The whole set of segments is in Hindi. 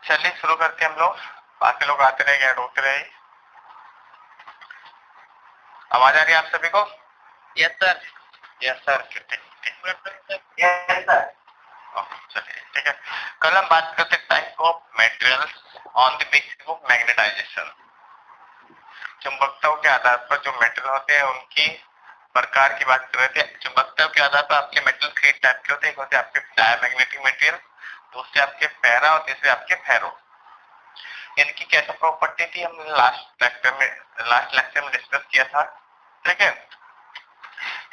चलिए शुरू करते हैं हम लोग, बाकी लोग आते रहेंगे, ऐड होते रहे। आवाज आ रही है आप सभी को? Yes sir. Yes sir. चलिए ठीक है। कल हम बात करते हैं type of materials on the basis of magnetization. चुंबकत्व के आधार पर जो मेटल होते हैं उनकी प्रकार की बात कर रहे थे। चुंबकत्व के आधार पर आपके मेटल 3 टाइप के होते हैं। एक होते हैं आपके डायमैग्नेटिक मटेरियल, दूसरे आपके पैरा और तीसरे आपके फेरो। इनकी कैसा प्रॉपर्टी थी हमने लास्ट लेक्चर में डिस्कस किया था। ठीक है,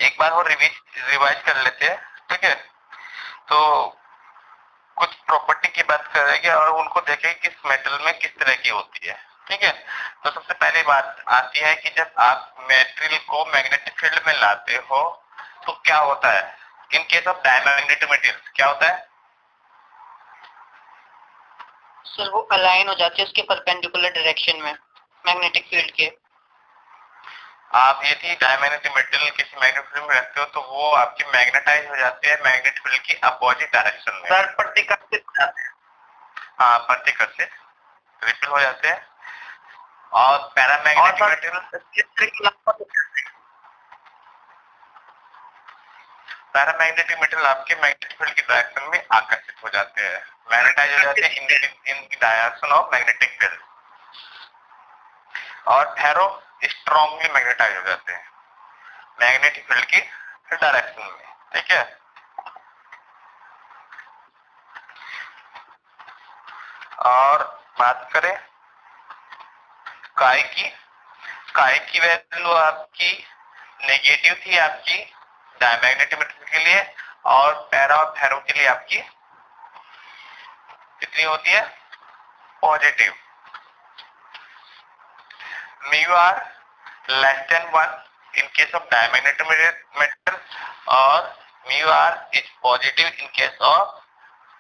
एक बार वो रिवाइज कर लेते हैं। ठीक है, तो कुछ प्रॉपर्टी की बात करेंगे और उनको देखेंगे किस मेटल में किस तरह की होती है। ठीक है, तो सबसे पहली बात आती है कि जब आप मेटेरियल को मैग्नेटिक फील्ड में लाते हो तो क्या होता है। In case of diamagnetic material क्या होता है सर वो अलाइन हो जाती है उसके परपेंडिकुलर डायरेक्शन में मैग्नेटिक फील्ड के। आप यदि डायमैग्नेटिक मटेरियल किसी मैग्नेटिक फील्ड में रखते हो तो वो आपके मैग्नेटाइज हो जाते हैं मैग्नेटिक फील्ड की अपोजिट डायरेक्शन में। सर प्रतिकर्षित हो जाते हैं। हाँ, प्रतिकर्षित रिपेल हो जाते हैं। और पैरामैग्नेटिक मटेरियल, पैरामैग्नेटिक मटेरियल आपके मैग्नेटिक फील्ड की डायरेक्शन में आकर्षित हो जाते हैं, मैग्नेटाइज हो जाते हैं in the direction of magnetic field. और फेरो स्ट्रांगली मैग्नेटाइज हो जाते हैं मैग्नेटिक फील्ड की डायरेक्शन में। ठीक है, और बात करें काय की वैल्यू आपकी नेगेटिव थी आपकी डायमैग्नेटिक मटेरियल के लिए, और पैरा और फेरो के लिए आपकी कितनी होती है, positive. Mu r less than 1 in case of diamagnetic material और mu r is positive in case of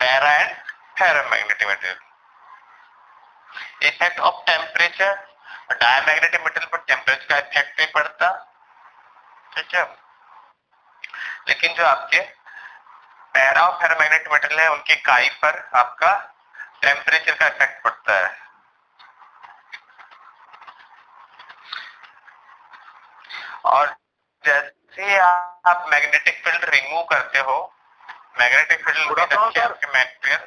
para and ferromagnetic material. Effect of temperature, diamagnetic material पर टेम्परेचर का इफेक्ट नहीं पड़ता। ठीक है, लेकिन जो आपके पैरा और फेरोमैग्नेटिक मटेरियल है उनके काई पर आपका टेम्परेचर का इफेक्ट पड़ता है। और जैसे आप मैग्नेटिक फील्ड रिमूव करते हो, मैग्नेटिक फील्ड आपके मटेरियल,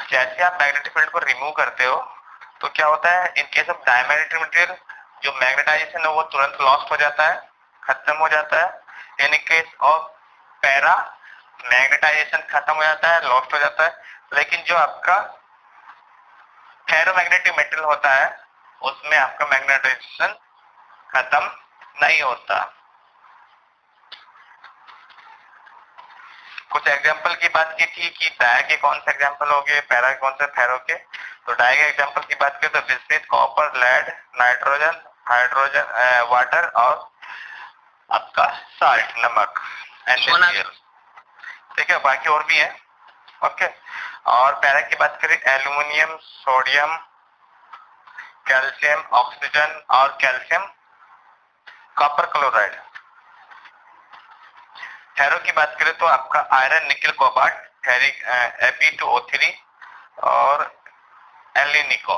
जैसे आप मैग्नेटिक फील्ड को रिमूव करते हो तो क्या होता है, in case of diamagnetic material जो मैग्नेटाइजेशन है वो तुरंत लॉस्ट हो जाता है, खत्म हो जाता है। In case of para magnetisation खत्म हो जाता है, लॉस्ट हो जाता है। लेकिन जो आपका फेरोमैग्नेटिक मटेरियल होता है उसमें आपका मैग्नेटाइजेशन खत्म नहीं होता। कुछ एग्जांपल की बात की थी कि डाय के कौन से एग्जांपल हो गए, पैरा के कौन से, फेरो के। तो डाय के एग्जांपल की बात करें तो bismuth, copper, lead, nitrogen, hydrogen, water और आपका साल्ट, नमक, NaCl। ठीक है, बाकी और भी है। ओके, और पैरा की बात करें एल्यूमिनियम, सोडियम, कैल्शियम, ऑक्सीजन और कैल्शियम कॉपर क्लोराइड। फेरो की बात करें तो आपका आयरन, निकल, कोबाल्ट, फेरिक, Fe2O3 और एलिनिको।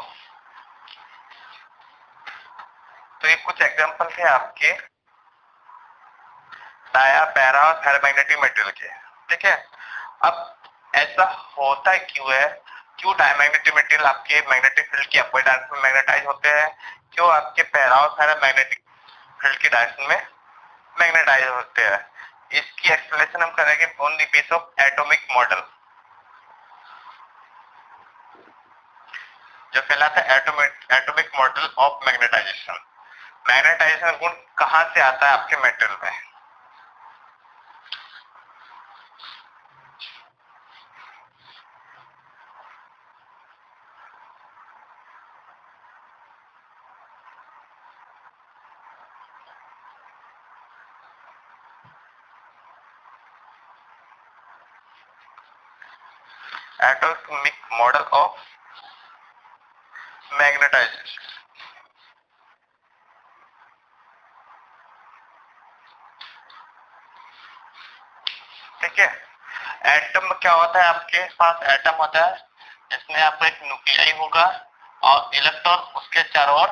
तो ये कुछ एग्जांपल थे आपके डाया, पैरा और फेरोमैग्नेटिक मटेरियल के। ठीक है, अब ऐसा होता क्यों है, क्यों डायमैग्नेटिक मटेरियल आपके मैग्नेटिक फील्ड की अपोजिट डायरेक्शन में मैग्नेटाइज होते हैं, क्यों आपके पैरा और फेरोमैग्नेटिक फील्ड की डायरेक्शन में मैग्नेटाइज होते हैं। इसकी एक्सप्लेनेशन हम करेंगे on the base of atomic model, जो कहलाता है atomic model of magnetization. Magnetization गुण कहां से आता है आपके मेटल में। Atomic model of magnetisation. ठीक है, एटम क्या होता है, आपके पास एटम होता है जिसमें आपका एक न्यूक्लियाई होगा और इलेक्ट्रॉन उसके चारों ओर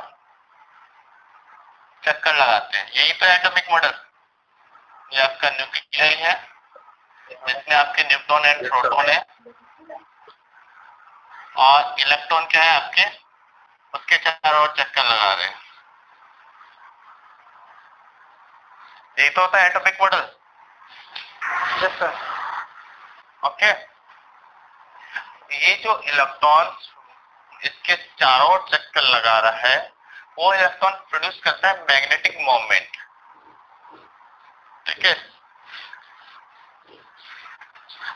चक्कर लगाते हैं, यही तो एटॉमिक मॉडल। ये आपका न्यूक्लियाई है जिसमें आपके न्यूट्रॉन एंड प्रोटॉन है और इलेक्ट्रॉन क्या है आपके उसके चारों ओर चक्कर लगा रहे हैं, यही तो होता है atomic model. Yes sir. Okay, ये जो इलेक्ट्रॉन इसके चारों ओर चक्कर लगा रहा है वो इलेक्ट्रॉन प्रोड्यूस करता है मैग्नेटिक मोमेंट। ठीक है,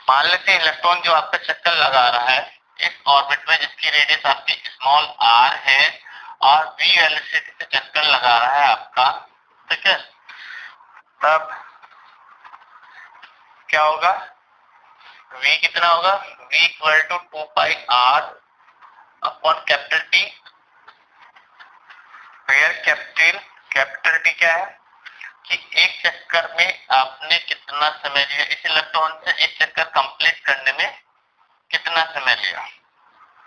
मान लेते हैं इलेक्ट्रॉन जो आपका चक्कर लगा रहा है इस ऑर्बिट में जिसकी रेडियस आपकी स्मॉल r है और v वेलोसिटी से चक्कर लगा रहा है आपका। ठीक है, तब क्या होगा, v कितना होगा, v equal to 2 pi r upon capital T। Capital T क्या है कि एक चक्कर में आपने कितना समय लिया, इस इलेक्ट्रॉन से एक चक्कर कंप्लीट करने में कितना समय लिया,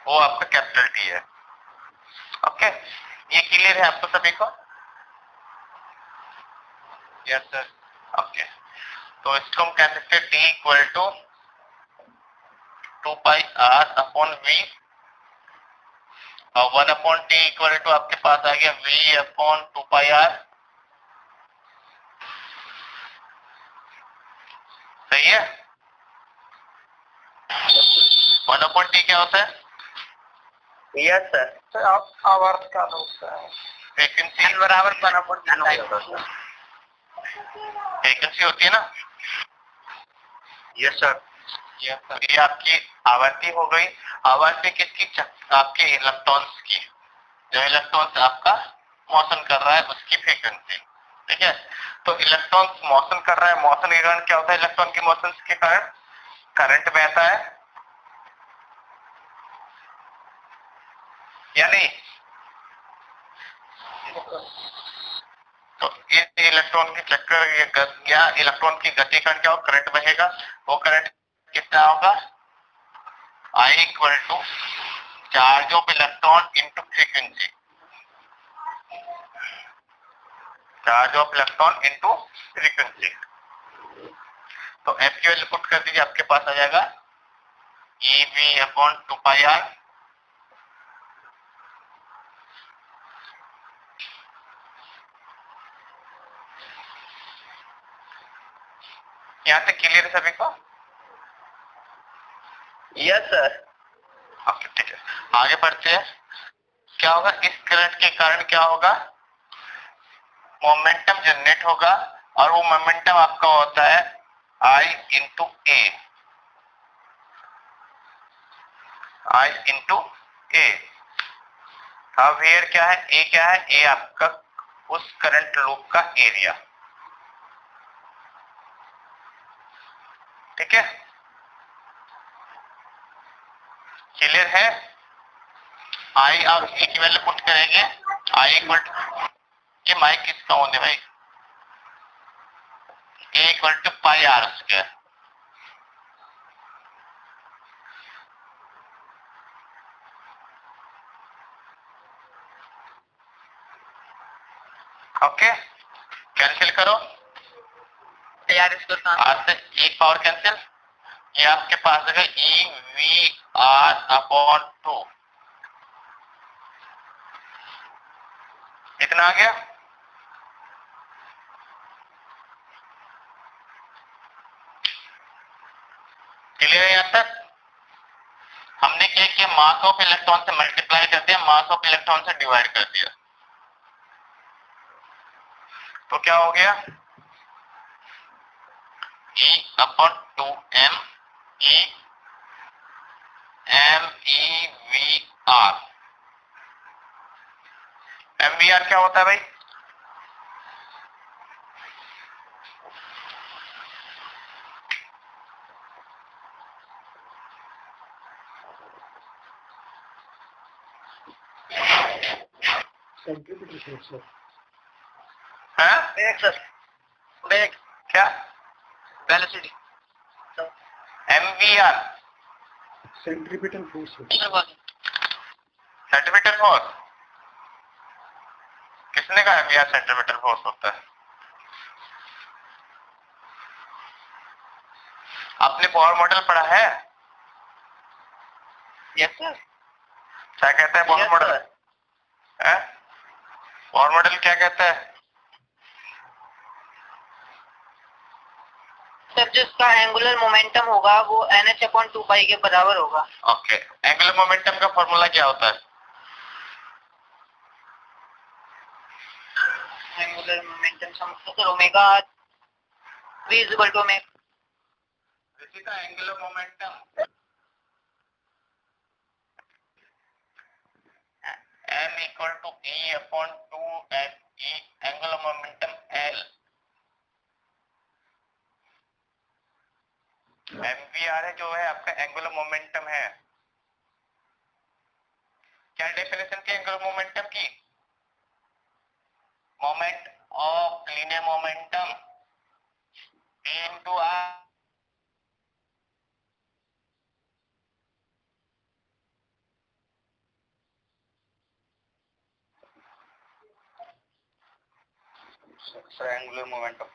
वो आपका कैपिटल T है। ओके, ये क्लियर है आपको सभी को? Yes sir. ओके, तो इसको हम कह सकते हैं T equal to 2 pi r upon v और 1 अपॉन T इक्वल टू आपके पास आ गया v अपॉन 2 पाई r। सही है? 1 अपॉन T क्या होता है? Yes sir. आवर्त का होता है, फ्रीक्वेंसी बराबर 1 अपॉन टाइम होता है। फ्रीक्वेंसी होती है ना। Yes sir. ये आपकी आवर्ती हो गई। आवर्ती किसकी? आपके इलेक्ट्रॉन्स की, जो इलेक्ट्रॉन्स आपका मोशन कर रहा है उसकी फ्रीक्वेंसी। ठीक है, तो इलेक्ट्रॉन्स मोशन कर रहा है, मोशन के कारण क्या होता है, इलेक्ट्रॉन के मोशन के कारण करंट बहता है या नहीं? तो इस इलेक्ट्रॉन के चक्कर या इलेक्ट्रॉन की गति कारण क्या होगा, करंट बहेगा। वो करंट कितना होगा, I equal to charge of electron into frequency, charge of electron into frequency. तो F की वैल्यू पुट कर दीजिए, आपके पास आ जाएगा EV अपॉन 2 पाई R। यहाँ तक क्लियर है सभी को? Yes sir. ओके, ठीक है, आगे बढ़ते हैं। क्या होगा, इस करंट के कारण क्या होगा, मोमेंटम जनरेट होगा और वो मोमेंटम आपका होता है I into a, I into a. अब हियर क्या है, ए क्या है, ए आपका उस करंट लूप का एरिया। ठीक है, क्लियर है? आई और ए की वैल्यू पुट करेंगे, आई इक्वल टू, ये माइक किसका होने भाई, A equal to pi r square. Okay, cancel करो यार इसको आर से एक पावर कैंसिल, ये आपके पास है ई वी आर अपॉन 2, इतना आ गया। क्लियर है यहाँ तक? हमने क्या किया, मास ऑफ इलेक्ट्रॉन से मल्टीप्लाई कर दिया, मास ऑफ इलेक्ट्रॉन से डिवाइड कर दिया, तो क्या हो गया, E upon 2m E MEVR। MVR क्या होता है भाई? हाँ? देख सर, देख क्या velocity MVR centripetal force centimetre force. किसने कहा MVR सेंटीमीटर फोर्स होता है? आपने बोहर मॉडल पढ़ा है? Yes sir. क्या कहता है बोहर मॉडल? बोहर मॉडल क्या कहता है? सर जिसका एंगुलर मोमेंटम होगा वो NH/2 के बराबर होगा। ओके, एंगुलर मोमेंटम का फॉर्मूला क्या होता है? Angular momentum sir omega v equal to omega. This is the angular momentum m equal to e upon 2 angular momentum L। MVR है जो है आपका एंगुलर मोमेंटम है। क्या डेफिनेशन थी एंगुलर मोमेंटम की? Moment of linear momentum P into R। Angular momentum.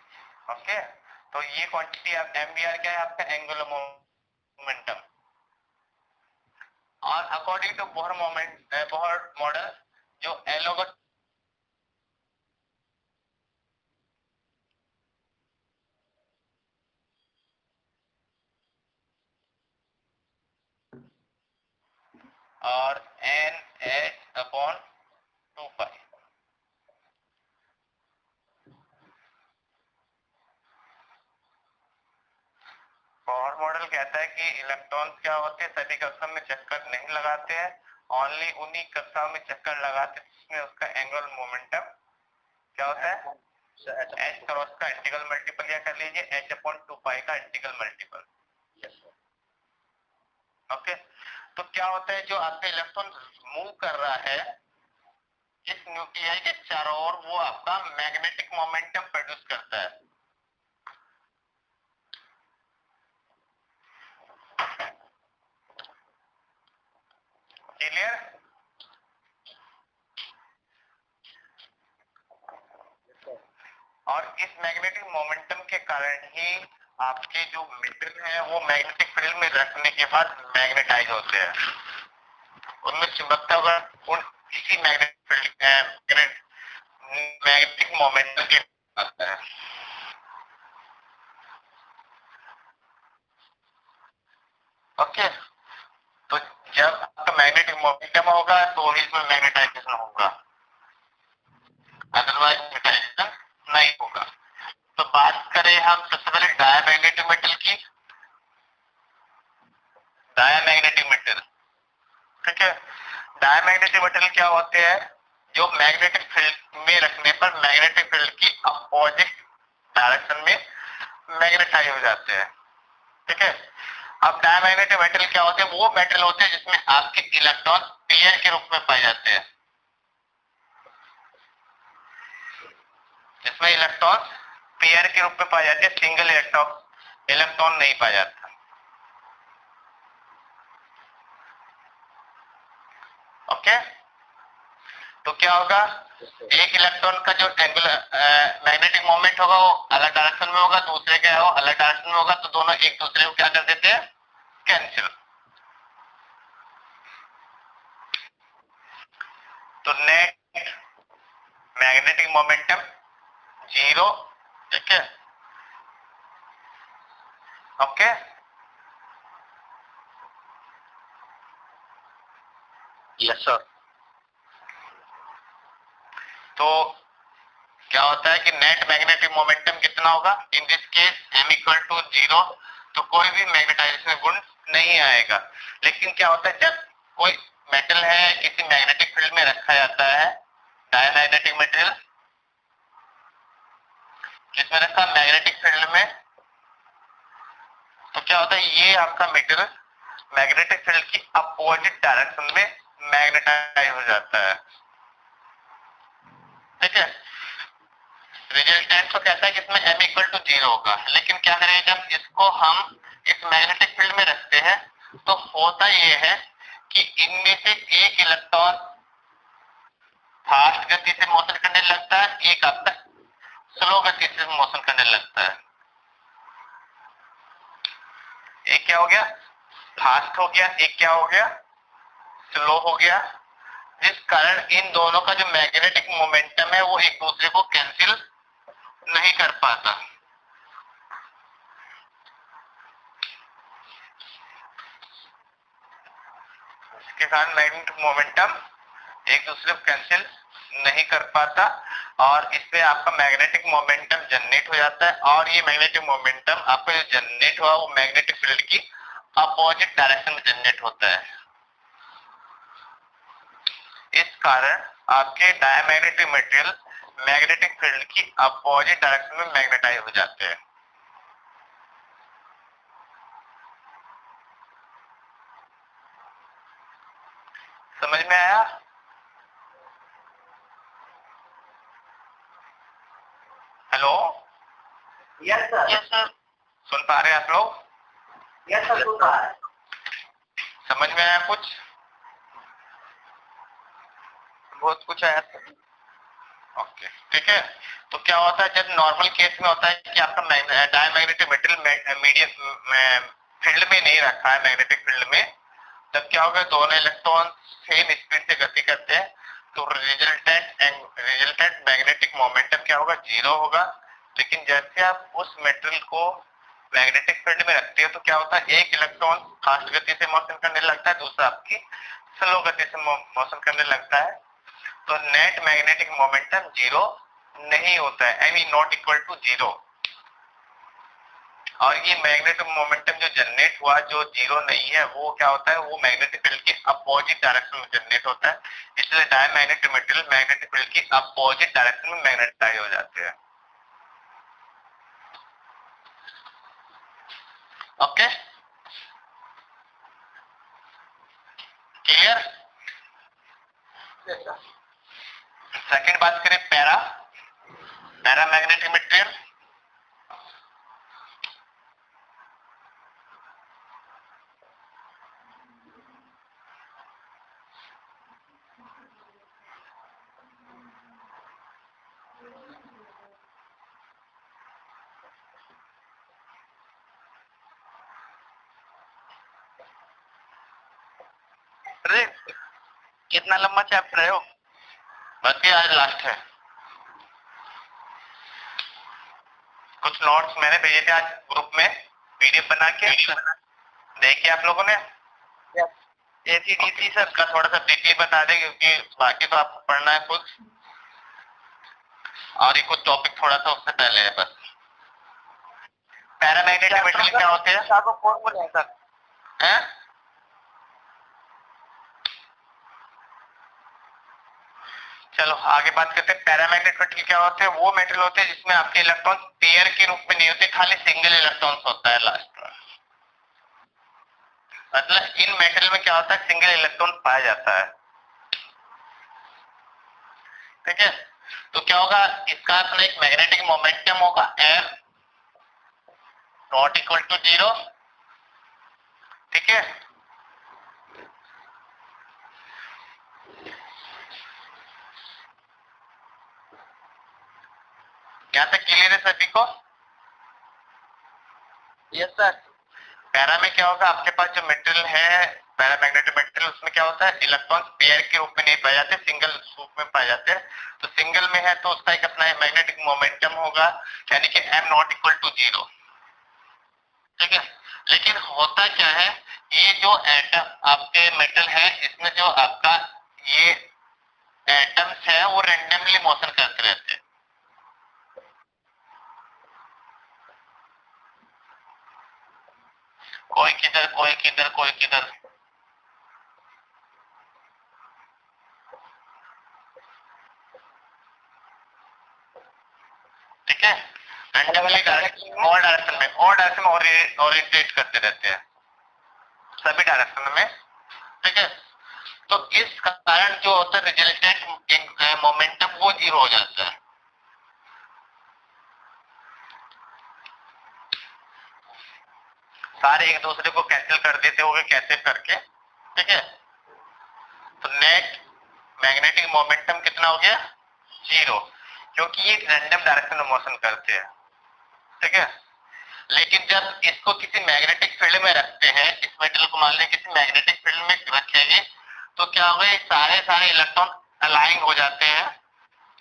Okay, तो ये क्वांटिटी MVR क्या है आपका एंगुलर मोमेंटम। और अकॉर्डिंग टू बोहर मॉडल जो L होगा और NH/2π। बोहर मॉडल कहता है कि इलेक्ट्रॉन क्या होते हैं सभी कक्षाओं में चक्कर नहीं लगाते हैं, ओनली उन्हीं कक्षाओं में चक्कर लगाते हैं जिसमें उसका एंगुलर मोमेंटम क्या होता है? H क्रॉस का इंटीग्रल मल्टीपल या कर लीजिए H/2π का इंटीग्रल मल्टीपल। ओके, तो क्या होता है जो आपका इलेक्ट्रॉन मूव कर रहा है इस न्यूक्लियाई के चारों ओर वो आपका मैग्नेटिक मोमेंटम प्रोड्यूस करता है। क्लियर? और इस मैग्नेटिक मोमेंटम के कारण ही आपके जो मेटल है वो मैग्नेटिक फील्ड में रखने के बाद मैग्नेटाइज होते हैं, उनमें चुंबकता उन इसी मैग्नेटिक मोमेंटम के आता है। ओके, तो जब आपका मैग्नेटिक मोमेंटम होगा तो इसमें मैग्नेटाइजेशन होगा, अदरवाइज मैग्नेटाइजेशन नहीं होगा। तो बात करें हम सबसे पहले डायमैग्नेटिक मेटल की। डायमैग्नेटिक मेटल, ठीक है। डायमैग्नेटिक मेटल क्या होते हैं? जो मैग्नेटिक फील्ड में रखने पर मैग्नेटिक फील्ड की अपोजिट डायरेक्शन में मैग्नेटाइज हो जाते हैं, ठीक है। अब डायमैग्नेटिक मेटल क्या होते हैं? वो मेटल होते हैं जिसमें आपके इलेक्ट्रॉन पेयर के रूप में पाए जाते हैं, जिसमें इलेक्ट्रॉन पेयर के रूप में पाए जाते हैं, सिंगल इलेक्ट्रॉन नहीं पाया जाता। ओके, तो क्या होगा? एक इलेक्ट्रॉन का जो एंगुलर मैग्नेटिक मोमेंट होगा वो अलग डायरेक्शन में होगा, दूसरे का वो अलग डायरेक्शन में होगा, तो दोनों एक दूसरे को क्या कर देते हैं? कैंसिल। तो नेट मैग्नेटिक मोमेंटम 0, ठीक है। Okay, yes sir. तो क्या होता है कि नेट मैग्नेटिक मोमेंटम कितना होगा? In this case m equal to 0, तो कोई भी मैग्नेटाइजेशन गुण नहीं आएगा। लेकिन क्या होता है जब कोई मेटल है किसी मैग्नेटिक फील्ड में रखा जाता है, डायमैग्नेटिक मटेरियल किसमें रखा? मैग्नेटिक फील्ड में, तो क्या होता है ये आपका मेटल मैग्नेटिक फील्ड की अपोजिट डायरेक्शन में मैग्नेटाइज हो जाता है, ठीक है। रिजल्टेंट तो कहता है कि इसमें m इक्वल टू 0 होगा, लेकिन क्या करें जब इसको हम इस मैग्नेटिक फील्ड में रखते हैं तो होता ये है कि इनमें से एक इलेक्ट्रॉन फास्ट गति से मोशन करने लगता है, एक आपका स्लो गति से मोशन करने लगता है। एक क्या हो गया, फास्ट हो गया, एक क्या हो गया, स्लो हो गया, जिस कारण इन दोनों का जो मैग्नेटिक मोमेंटम है वो एक दूसरे को कैंसिल नहीं कर पाता। इसके कारण मैग्नेटिक मोमेंटम एक दूसरे को कैंसिल नहीं कर पाता और इससे आपका मैग्नेटिक मोमेंटम जनरेट हो जाता है और ये मैग्नेटिक मोमेंटम आपका जो जनरेट हुआ वो मैग्नेटिक फील्ड की अपोजिट डायरेक्शन में जनरेट होता है। इस कारण आपके डायमैग्नेटिक मटेरियल मैग्नेटिक फील्ड की अपोजिट डायरेक्शन में मैग्नेटाइज हो जाते हैं। समझ में आया? Hello, yes sir. Yes sir. सुन पा रहे हैं आप लोग? यस सर, सुन पा रहे हैं। समझ में आया कुछ? बहुत कुछ आया था। ओके, ठीक है। तो क्या होता है जब नॉर्मल केस में होता है कि आपका डायमैग्नेटिक मटेरियल मीडियम फील्ड में नहीं रखा है, मैग्नेटिक फील्ड में, तब क्या होगा, दोनों इलेक्ट्रॉन सेम स्पीड से गति करते हैं तो रिजल्टेंट मैग्नेटिक मोमेंटम क्या होगा, 0 होगा। लेकिन जैसे आप उस मटेरियल को मैग्नेटिक फील्ड में रखते हो तो क्या होता है, एक इलेक्ट्रॉन फास्ट गति से मोशन करने लगता है, दूसरा आपकी स्लो गति से मोशन करने लगता है। तो नेट मैग्नेटिक मोमेंटम 0 नहीं होता है, यानी नॉट इक्वल टू 0। और ये मैग्नेटिक मोमेंटम जो जनरेट हुआ जो 0 नहीं है वो क्या होता है, वो मैग्नेटिक फील्ड के अपोजिट डायरेक्शन में जनरेट होता है। इसलिए डायमैग्नेटिक मटेरियल मैग्नेटिक फील्ड की अपोजिट डायरेक्शन में मैग्नेटाइज हो जाते हैं। Okay, clear? सेकंड बात करें पैरामैग्नेटिक मटेरियल। अरे कितना लंबा चैप्टर है वो, बाकी आज लास्ट है। कुछ नोट्स मैंने भेजे थे आज ग्रुप में, पीडीएफ बना के देखिए आप लोगों ने। एसीडीसी सर का थोड़ा सा डिटेल बता दें क्योंकि बाकी तो आपको पढ़ना है खुद, और ये कुछ टॉपिक थोड़ा सा उससे पहले है बस। पैरामैग्नेटिक मटेरियल क्या होते हैं? आपको कौन बोला सर? हैं? चलो आगे बात करते हैं। पैरामैग्नेटिक मटेरियल क्या होते हैं? वो मटेरियल होते हैं जिसमें आपके इलेक्ट्रॉन पेयर के रूप में नहीं होते, खाली सिंगल इलेक्ट्रॉन्स होता है लास्ट में। मतलब इन मेटल में क्या होता है, सिंगल इलेक्ट्रॉन पाया जाता है। ठीक है, तो क्या होगा, इसका अपना एक मैग्नेटिक मोमेंटम होगा F नॉट इक्वल टू 0। ठीक है, यहां तक क्लियर है सभी को? Yes sir. पैरा में क्या होगा, आपके पास जो मटेरियल है पैरामैग्नेटिक मटेरियल, उसमें क्या होता है, इलेक्ट्रॉन पेयर के रूप में नहीं पाए जाते, सिंगल रूप में पाए जाते हैं। तो सिंगल में है तो उसका एक अपना मैग्नेटिक मोमेंटम होगा, यानी कि m नॉट इक्वल टू 0। ठीक है, लेकिन होता क्या है, ये जो एटम आपके मेटल है इसमें जो आपका ये एटम्स है वो रेंडमली मोशन करते रहते हैं। कोई किधर कोई किधर कोई किधर। ठीक है, रेंडमली और डायरेक्शन में ओरिएंटेट करते रहते हैं सभी डायरेक्शन में। ठीक है, तो इस कारण जो होता है रिजल्टेंट मोमेंटम वो 0 हो जाता है। सारे एक दूसरे को कैंसिल कर देते होंगे कैसे करके, ठीक है। तो नेट मैग्नेटिक मोमेंटम कितना हो गया, 0, क्योंकि ये रैंडम डायरेक्शन में मोशन करते हैं, ठीक है। लेकिन जब इसको किसी मैग्नेटिक फील्ड में रखते हैं, इस मेटल को मान लें किसी मैग्नेटिक फील्ड में रखेंगे, तो क्या होगा, ये सारे इलेक्ट्रॉन अलाइन हो जाते हैं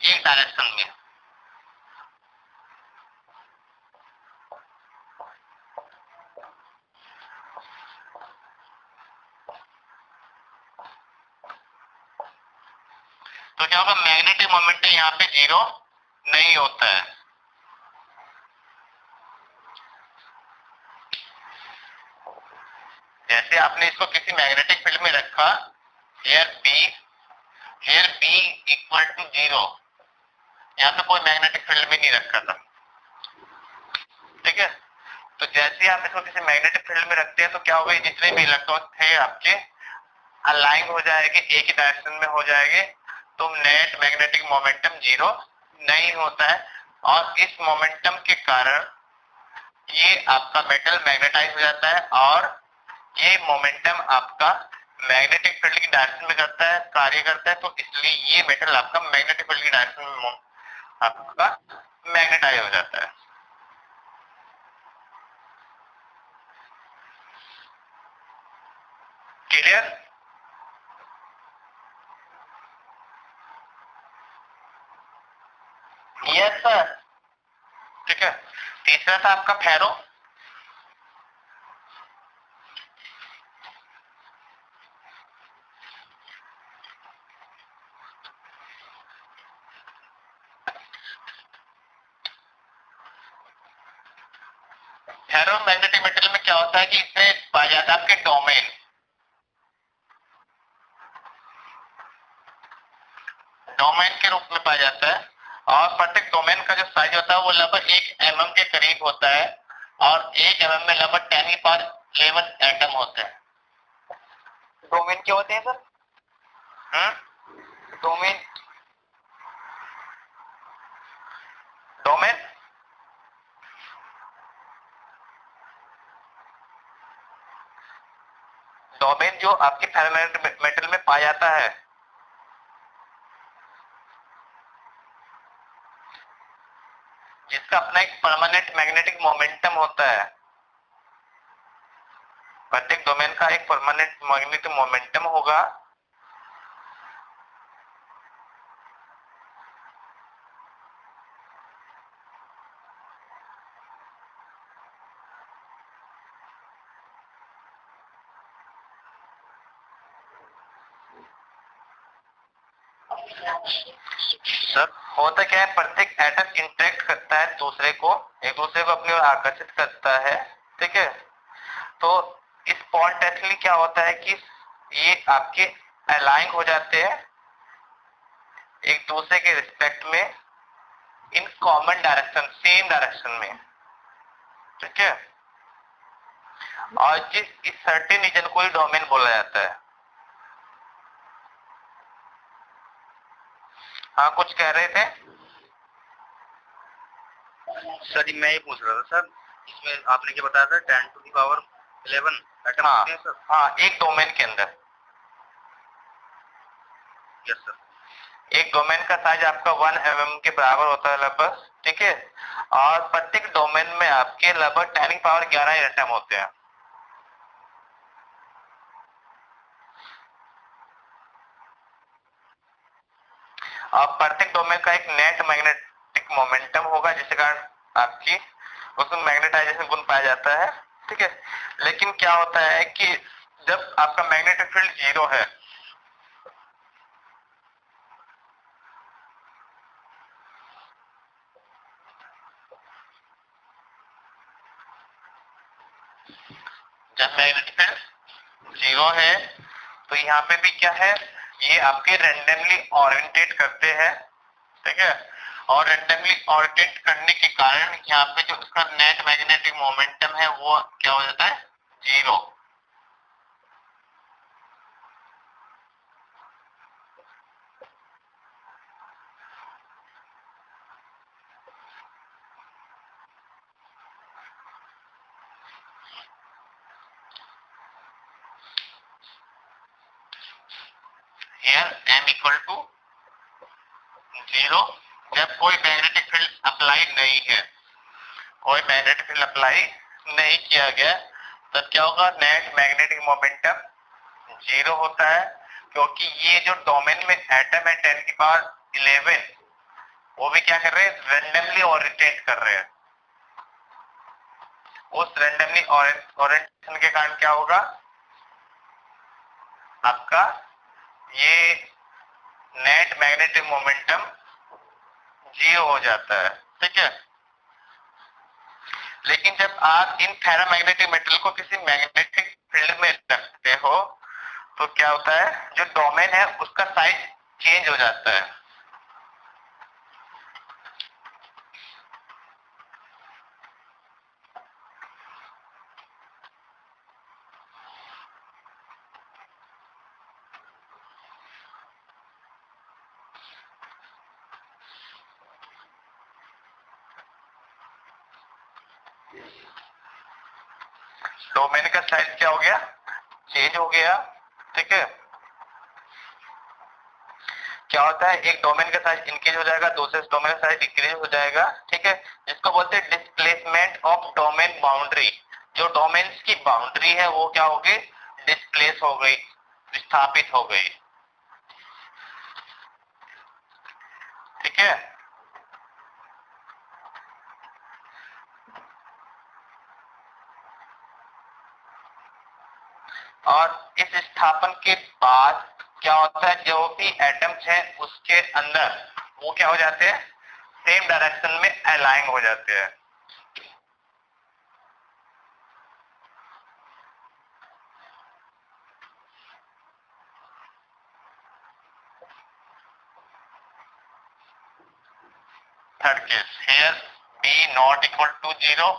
एक डायरेक्शन में। तो क्या होगा, मैग्नेटिक मोमेंटम यहाँ पे 0 नहीं होता है। जैसे आपने इसको किसी मैग्नेटिक फील्ड में रखा, here B इक्वल टू 0, यहाँ पे कोई मैग्नेटिक फील्ड में नहीं रखा था, ठीक है। तो जैसे ही आप इसको किसी मैग्नेटिक फील्ड में रखते हैं तो क्या होगा, जितने भी इलेक्ट्रॉन थे आपके अलाइन हो जाएंगे, एक ही डायरेक्शन में हो जाएंगे, तो नेट मैग्नेटिक मोमेंटम 0 नहीं होता है। और इस मोमेंटम के कारण ये आपका मेटल मैग्नेटाइज हो जाता है, और ये मोमेंटम आपका मैग्नेटिक फील्ड की डायरेक्शन में करता है, कार्य करता है, तो इसलिए ये मेटल आपका मैग्नेटिक फील्ड की डायरेक्शन में आपका मैग्नेटाइज हो जाता है। क्लियर? यस सर, ठीक है। तीसरा था आपका फेरो। फेरोमैग्नेटिक मेटल में क्या होता है कि इसमें पाया जाता है आपके डोमेन। डोमेन के रूप में पाया जाता है, और प्रत्येक डोमेन का जो साइज होता है वो लगभग 1 mm के करीब होता है, और 1 mm में लगभग 10⁻11 एटम होते हैं। डोमेन क्या होते हैं सर? डोमेन डोमेन डोमेन जो आपके फेरोमैग्नेटिक मेटल में पाया जाता है, जिसका अपना एक परमानेंट मैग्नेटिक मोमेंटम होता है। प्रत्येक डोमेन का एक परमानेंट मैग्नेटिक मोमेंटम होगा, सर होता क्या है, प्रत्येक एटम इंटरेक्ट करता है दूसरे को, एक दूसरे को अपनी ओर आकर्षित करता है, ठीक है। तो स्पॉन्टेनियसली क्या होता है कि ये आपके अलाइन हो जाते हैं एक दूसरे के रिस्पेक्ट में, in common direction, same direction में, ठीक है। और इस सर्टेन रीजन को ही डोमेन बोला जाता है। हाँ, कुछ कह रहे थे सर मैं ये पूछ रहा था सर, इसमें आपने क्या बताया था 10⁻11 एटम हाँ, होते हैं सर? हाँ, एक डोमेन के अंदर। Yes sir. एक डोमेन का साइज आपका 1 mm के बराबर होता है लगभग, ठीक है। और प्रत्येक डोमेन में आपके लगभग 10⁻11 एटम होते हैं। और प्रत्येक डोमेन का एक नेट मैग्नेटिक मोमेंटम होगा, जिसके कारण आपकी उसमें मैग्नेटाइजेशन गुण पाया जाता है, ठीक है। लेकिन क्या होता है कि जब आपका मैग्नेटिक फील्ड 0 है, जब मैग्नेटिक फील्ड 0 है, तो यहाँ पे भी क्या है, ये आपके रैंडमली ओरिएंटेट करते हैं, ठीक है। और रैंडमली ओरिएंटेट करने के कारण यहाँ पे जो उसका नेट मैग्नेटिक मोमेंटम है वो क्या हो जाता है, 0। हियर m इक्वल टू 0 जब कोई मैग्नेटिक फील्ड अप्लाई नहीं है, कोई मैग्नेटिक फील्ड अप्लाई नहीं किया गया, तब क्या होगा, नेट मैग्नेटिक मोमेंटम 0 होता है, क्योंकि ये जो डोमेन में एटम है 10 की पावर 11 वो भी क्या कर रहे हैं, रेंडमली ओरिएंटेट कर रहे हैं। उस रेंडमली ओरिएंटेशन के कारण क्या होगा, आपका ये नेट मैग्नेटिक मोमेंटम 0 हो जाता है, ठीक है। लेकिन जब आप इन फेरोमैग्नेटिक मेटल को किसी मैग्नेटिक फील्ड में रखते हो तो क्या होता है, जो डोमेन है उसका साइज चेंज हो जाता है। डोमेन का साइज क्या हो गया, चेंज हो गया, ठीक है। क्या होता है, एक डोमेन का साइज इंक्रीज हो जाएगा, दूसरे डोमेन का साइज डिक्रीज हो जाएगा, ठीक है। जिसको बोलते हैं डिस्प्लेसमेंट ऑफ डोमेन बाउंड्री। जो डोमेन्स की बाउंड्री है वो क्या हो गई, डिस्प्लेस हो गई, विस्थापित हो गई, ठीक है। और इस स्थापन के बाद क्या होता है, जो भी एटम्स हैं उसके अंदर वो क्या हो जाते हैं, सेम डायरेक्शन में अलाइन हो जाते हैं। Third case, here b not equal to 0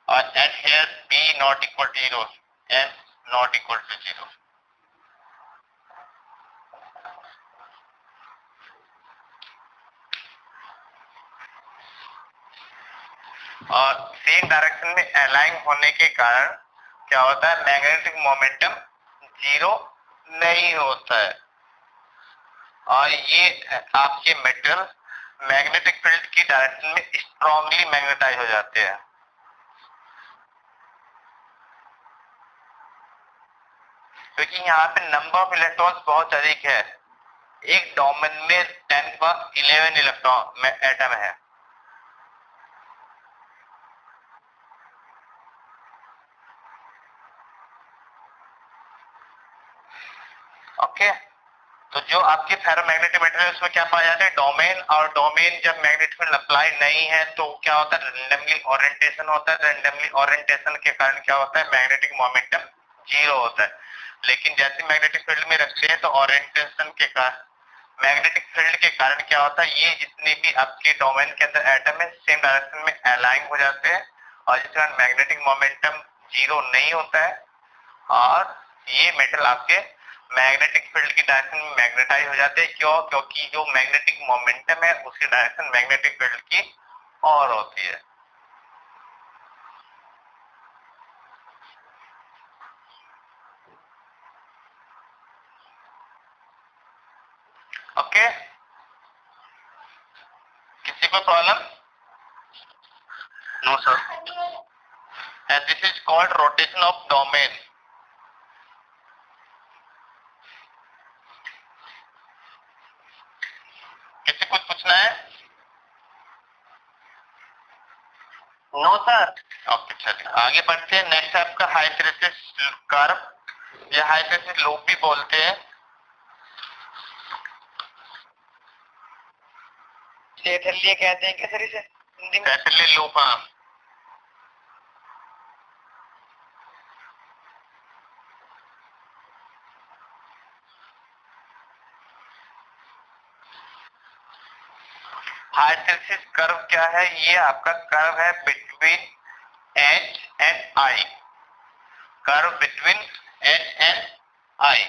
और at here b not equal to 0 and not equal to 0। और सेम डायरेक्शन में अलाइन होने के कारण क्या होता है, मैग्नेटिक मोमेंटम 0 नहीं होता है, और ये आपके मेटल मैग्नेटिक फील्ड की डायरेक्शन में स्ट्रांगली मैग्नेटाइज हो जाते हैं। क्योंकि यहाँ पे नंबर ऑफ इलेक्ट्रॉन्स बहुत अधिक है, एक डोमेन में 10 पर 11 इलेक्ट्रॉन में एटम है। ओके, तो जो आपके फेरोमैग्नेटिक मटेरियल उसमें क्या पाया जाता है, डोमेन, और डोमेन जब मैग्नेटिक फील्ड अप्लाई नहीं है तो क्या होता है, रेंडमली ओरिएंटेशन होता है। रेंडमली ओरिएंटेशन के कारण क्या होता है, मैग्नेटिक मोमेंटम 0 होता है। लेकिन जैसे मैग्नेटिक फील्ड में रखते हैं तो ओरिएंटेशन के कारण, मैग्नेटिक फील्ड के कारण क्या होता है, ये जितने भी आपके डोमेन के अंदर एटम है सेम डायरेक्शन में अलाइन हो जाते हैं, और जिस कारण मैग्नेटिक मोमेंटम 0 नहीं होता है, और ये मेटल आपके मैग्नेटिक फील्ड की डायरेक्शन में मैग्नेटाइज हो जाते हैं। क्यों, क्योंकि जो मैग्नेटिक मोमेंटम है उसकी डायरेक्शन मैग्नेटिक फील्ड की और होती है। ओके, किसी को problem? No sir. And this is called rotation of domain. किसी कुछ पूछना है? No sir. ओके, चलिए आगे बढ़ते हैं। नेक्स्ट आपका हाइस्टेरेसिस कर्व या हाइस्टेरेसिस लूप भी बोलते हैं। लिए कहते हैं क्या सर इसे हिंदी में? कैपिलरी लूप, हाँ। हाइस्टेरेसिस कर्व क्या है, ये आपका कर्व है between H and I, curve between H and I,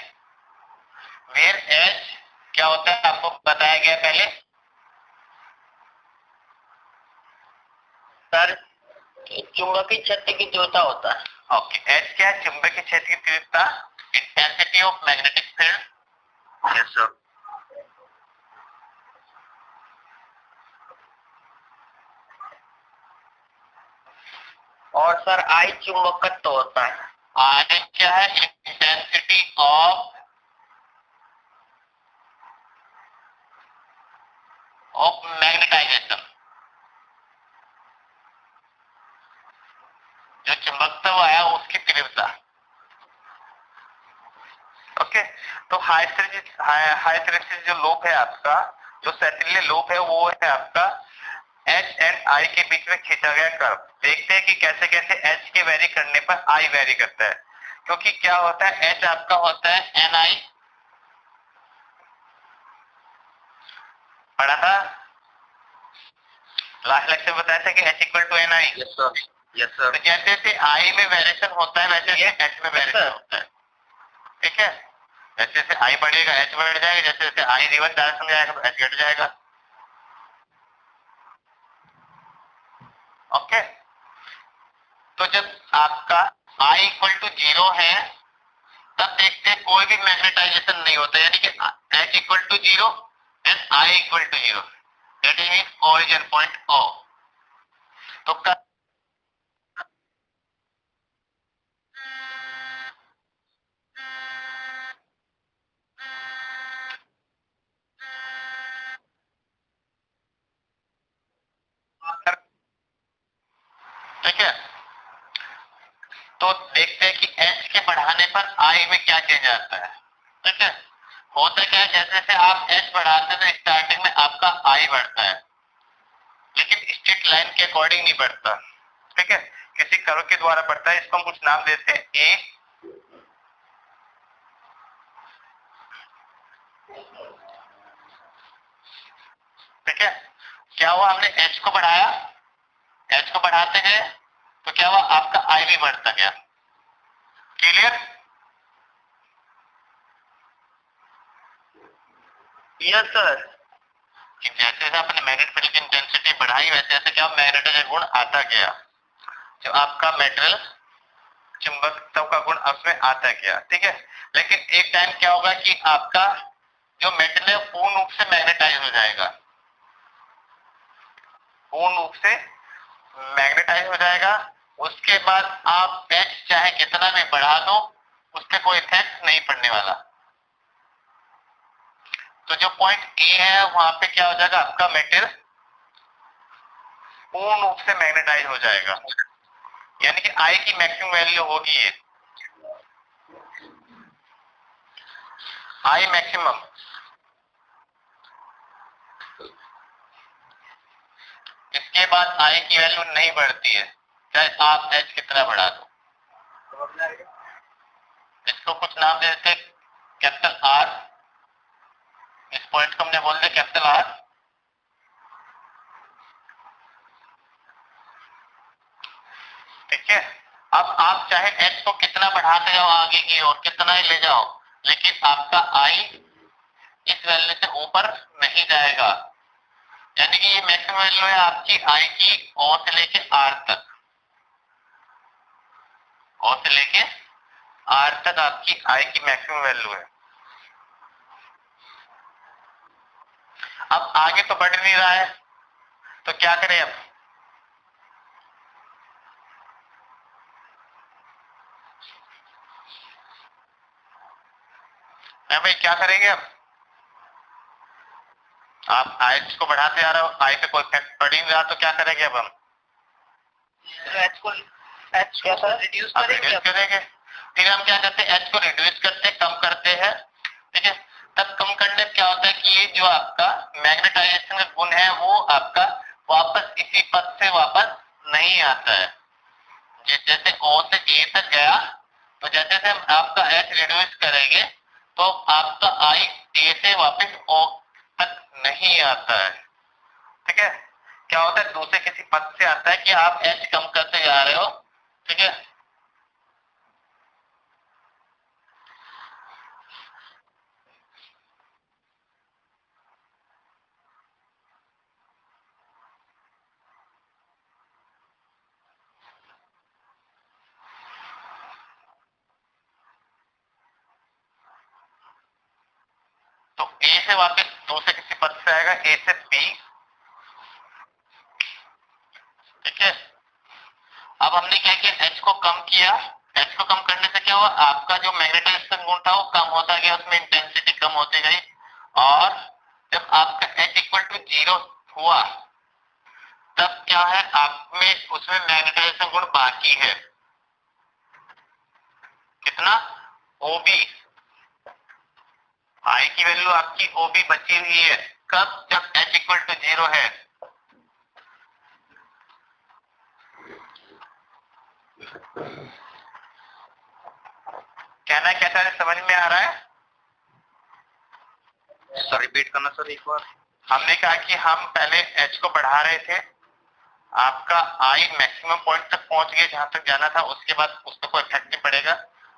where H क्या होता है आपको बताया गया पहले सर चुंबकीय क्षेत्र की तीव्रता होता है। ओके, H क्या है, चुंबकीय क्षेत्र की तीव्रता, intensity of magnetic field, yes sir. और सर आई चुंबकत्व होता है। आई क्या है? Intensity of magnetization. जो चुंबकत्व आया उसकी तीव्रता। ओके, तो हाइस्टेरेसिस जो लोब है आपका, जो सेटिले लोब है, वो है आपका एच एंड आई के बीच में खींचा गया कर्व। देखते हैं कि कैसे कैसे एच के वेरी करने पर आई वेरी करता है। क्योंकि क्या होता है, एच आपका होता है एन आई, पढ़ा था लास्ट लेक्चर में, बताया था कि H equal to N I. Yes sir. Yes sir. तो जैसे जैसे आई में वेरिएशन होता है वैसे वैसे एच में वेरिएशन होता है। ठीक है, जैसे जैसे आई बढ़ेगा एच बढ़ जाएगा, जैसे जैसे आई रिवर्स डायरेक्शन में जाएगा तो एच घट जाएगा। ओके, तो जब आपका I इक्वल टू 0 है तब देखते हैं कोई भी मैग्नेटाइजेशन नहीं होता, यानी कि H equal to 0 and I equal to 0, that is origin point O। तो ठीक है, तो देखते हैं कि H के बढ़ाने पर I में क्या चेंज आता है। ठीक है, होता क्या है, जैसे जैसे आप H बढ़ाते हैं तो स्टार्टिंग में आपका I बढ़ता है, लेकिन स्ट्रेट लाइन के अकॉर्डिंग नहीं बढ़ता। ठीक है, किसी कर्व के द्वारा बढ़ता है। इसको हम कुछ नाम देते हैं ए, ठीक है। क्या हुआ, हमने H को बढ़ाया, H को बढ़ाते गए तो क्या हुआ, आपका I भी बढ़ता गया। क्लियर? Yes sir. कि जैसे जैसे आपने मैग्नेट फील्ड की इंटेंसिटी बढ़ाई वैसे वैसे क्या मैग्नेटाइजिंग गुण आता गया, जो आपका मेटेरियल चुंबकत्व का गुण उसमें आता गया। ठीक है, लेकिन एक टाइम क्या होगा कि आपका जो मेटेरियल है पूर्ण रूप से मैग्नेटाइज हो जाएगा, पूर्ण रूप से मैग्नेटाइज हो जाएगा। उसके बाद आप H चाहे कितना भी बढ़ा दो उसके कोई इफेक्ट नहीं पड़ने वाला। तो जो पॉइंट ए है वहां पे क्या हो जाएगा, आपका मेटेरियल पूर्ण रूप से मैग्नेटाइज हो जाएगा, यानी कि I की मैक्सिमम वैल्यू होगी ये I मैक्सिमम। इसके बाद I की वैल्यू नहीं बढ़ती है चाहे आप H कितना बढ़ा दो। इसको कुछ नाम दे देते कैपिटल R, इस पॉइंट को हमने बोल दिया कैपिटल R। ठीक है, अब आप चाहे H को कितना बढ़ाते जाओ आगे की ओर, कितना ही ले जाओ, लेकिन आपका I इस वैल्यू से ऊपर नहीं जाएगा। यानी कि ये मैक्सिमम वैल्यू है आपकी I की O से लेके R तक, O से लेके R तक आपकी I की मैक्सिमम वैल्यू है। अब आगे तो बढ़ नहीं रहा है तो क्या करें अब, भाई क्या करेंगे अब, आप H को बढ़ाते जा रहे हो, I पे कोई इफेक्ट पड़ ही नहीं रहा, तो क्या करेंगे अब हम, H को रिड्यूस अब करेंगे। रिड्यूस करेंगे। फिर हम क्या करते हैं, H को रिड्यूस करते हैं, कम करते हैं। ठीक है, तब कम करने पे क्या होता है कि ये जो आपका मैग्नेटाइजेशन का गुण है वो आपका वापस इसी पद से वापस नहीं आता है। जैसे O से A तक गया तो जैसे जैसे हम आपका H रिड्यूस करेंगे तो आपका I A से वापस O तक नहीं आता है। ठीक है, क्या होता है, दूसरे किसी पद से आता है कि आप H कम करते जा रहे हो। ठीक है, वापस दूसरे किसी पथ से आएगा, ए से बी, ठीक है। अब हमने क्या किया, एच को कम किया, एच को कम करने से क्या हुआ, आपका जो मैग्नेटाइजेशन गुण था वो कम होता गया, उसमें इंटेंसिटी कम होती गई, और जब आपका एच इक्वल टू 0 हुआ तब क्या है, आप में उसमें मैग्नेटाइजेशन गुण बाकी है, कितना, ओबी, आई की वैल्यू आपकी ओबी बची हुई है, कब, जब एच इक्वल टू 0 है। कहना क्या था, समझ में आ रहा है? सर रिपीट करना सर एक बार। हमने कहा कि हम पहले एच को बढ़ा रहे थे, आपका आई मैक्सिमम पॉइंट तक पहुंच गया जहां तक जाना था, उसके बाद उस पर कोई इफेक्ट नहीं पड़ेगा।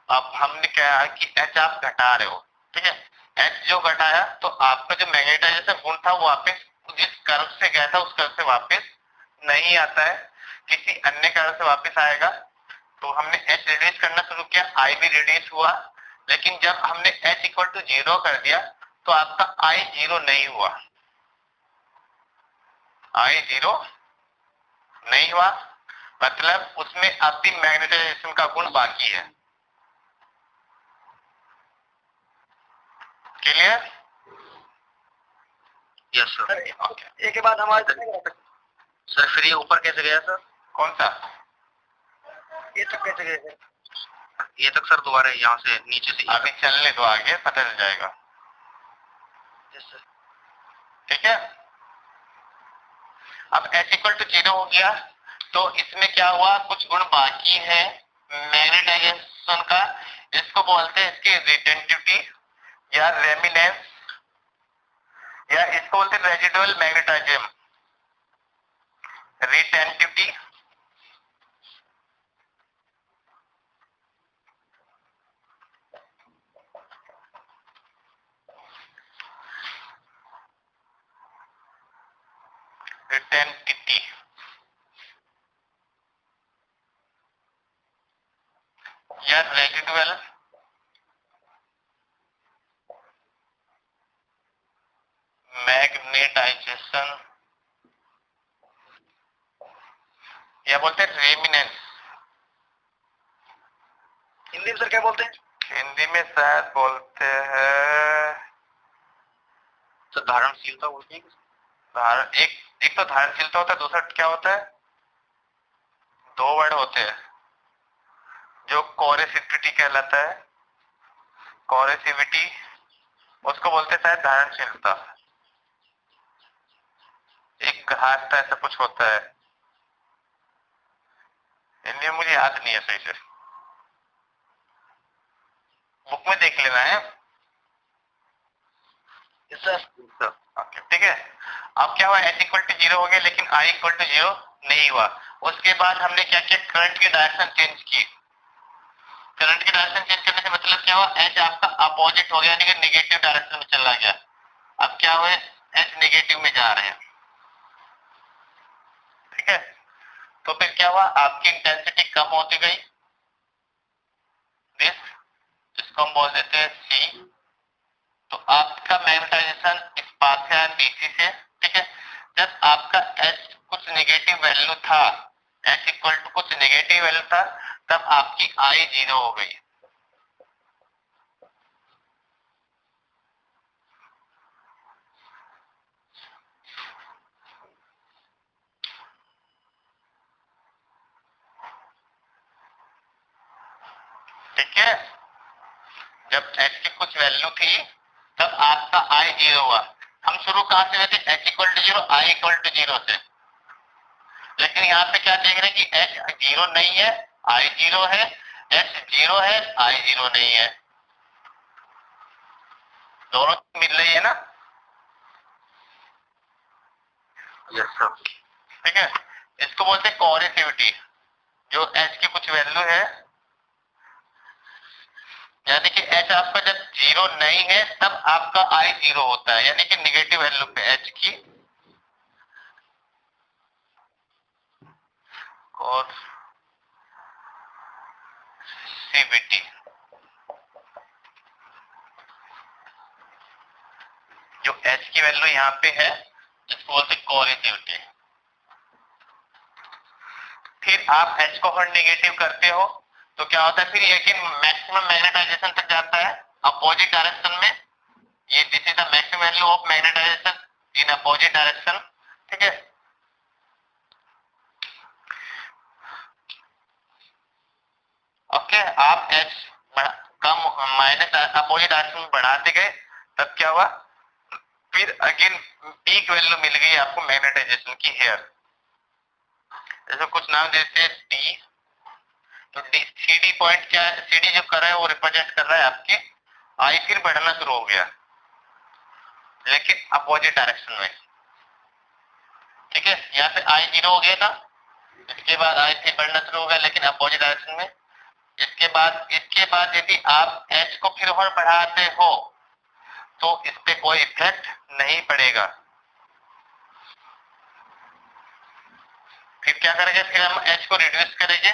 अब हमने कहा कि एच आप घटा रहे हो, ठीक है, एच जो घटाया तो आपका जो मैग्नेटाइजेशन गुण था वो वापस जिस कर्व से गया था उस कर्व से वापस नहीं आता है, किसी अन्य कर्व से वापस आएगा। तो हमने एच रिड्यूस करना शुरू किया, आई भी रिड्यूस हुआ, लेकिन जब हमने एच इक्वल टू 0 कर दिया तो आपका आई 0 नहीं हुआ, आई 0 नहीं हुआ, मतलब उसमें अब भी मैग्नेटाइजेशन का गुण बाकी है। क्लियर? Yes sir. एक के बाद हमारे सर फिर ये ऊपर कैसे गया सर? कौन सा? ये तक कैसे गए थे? ये तक सर दोबारा यहाँ से नीचे से अभी चलने दो, आगे पता चल जाएगा, यस सर। ठीक है। अब एच इक्वल टू 0 हो गया तो इसमें क्या हुआ, कुछ गुण बाकी है मैग्नेटाइजेशन का, इसको बोलते हैं इसकी रिटेंटिविटी या रेमिनेंस, या इसको बोलते हैं रेजिडुअल मैग्नेटाइज्म, रिटेंटिविटी, रिटेंटिविटी या रेजिडुअल मैग्नेटाइजेशन, या बोलते हैं रेमिनेंस। हिंदी में सर क्या बोलते हैं? हिंदी में शायद बोलते हैं सर धारणशीलता बोलते हैं। धारण, एक तो धारणशीलता होता है, दूसरा क्या होता है, दो वर्ड होते हैं, जो कोरेसिविटी कहलाता है, कोरेसिविटी, उसको बोलते हैं शायद धारणशीलता, एक घात ऐसा कुछ होता है, हिंदी में मुझे याद नहीं है सही से, बुक में देख लेना है। Yes sir. ओके, ठीक है। अब क्या हुआ, एच इक्वल टू 0 हो गया लेकिन आई इक्वल टू 0 नहीं हुआ। उसके बाद हमने क्या किया, करंट की डायरेक्शन चेंज की। करंट की डायरेक्शन चेंज करने से मतलब क्या हुआ, एच आपका अपोजिट हो गया, यानी कि निगेटिव डायरेक्शन में चला गया। अब क्या हुआ, एच निगेटिव में जा रहे हैं, ठीक है। तो फिर क्या हुआ, आपकी इंटेंसिटी कम होती गई, जिसको हम बोल देते हैं सी। तो आपका मैग्नेटाइजेशन इस पाथ से आया बीसी से, ठीक है। जब आपका एच कुछ नेगेटिव वैल्यू था, एच इक्वल टू कुछ नेगेटिव वैल्यू था, तब आपकी आई 0 हो गई। ठीक है, जब एच की कुछ वैल्यू थी तब आपका आई 0 हुआ। हम शुरू कहां से हुए थे, H equal to 0, I equal to 0 से, लेकिन यहाँ पे क्या देख रहे हैं कि एच 0 नहीं है, आई 0 है, एच 0 है, आई 0 नहीं है, दोनों मिल रही है ना। Yes sir. ठीक है, इसको बोलते हैं कोरेसिविटी। जो एच की कुछ वैल्यू है, यानी कि एच आपका जब 0 नहीं है तब आपका आई 0 होता है, यानी कि निगेटिव वैल्यू पे एच की कोरेसिविटी। जो H की वैल्यू यहाँ पे है, इसको बोलते कोरिजिविटी। फिर आप H को और नेगेटिव करते हो तो क्या होता है, फिर यकीन मैक्सिमम मैग्नेटाइजेशन तक जाता है अपोजिट डायरेक्शन में। ये this is the maximum value of magnetization in opposite direction, ठीक है। ओके, आप H कम माइनस अपोजिट डायरेक्शन में बढ़ाते गए, तब क्या हुआ, फिर अगेन पीक वैल्यू मिल गई आपको मैग्नेटाइजेशन की हेयर। जैसे कुछ नाम देते हैं डी, तो डी सी डी पॉइंट क्या है, सी डी जो कर रहा है वो रिप्रेजेंट कर रहा है आपके आई, फिर बढ़ना शुरू हो गया लेकिन अपोजिट डायरेक्शन में, ठीक है। यहाँ पे आई 0 हो गया था, इसके बाद आई फिर बढ़ना शुरू हो गया लेकिन अपोजिट डायरेक्शन में। इसके बाद यदि आप H को फिर और बढ़ाते हो तो इस पे कोई इफेक्ट नहीं पड़ेगा। फिर क्या करेंगे, फिर हम H को रिड्यूस करेंगे,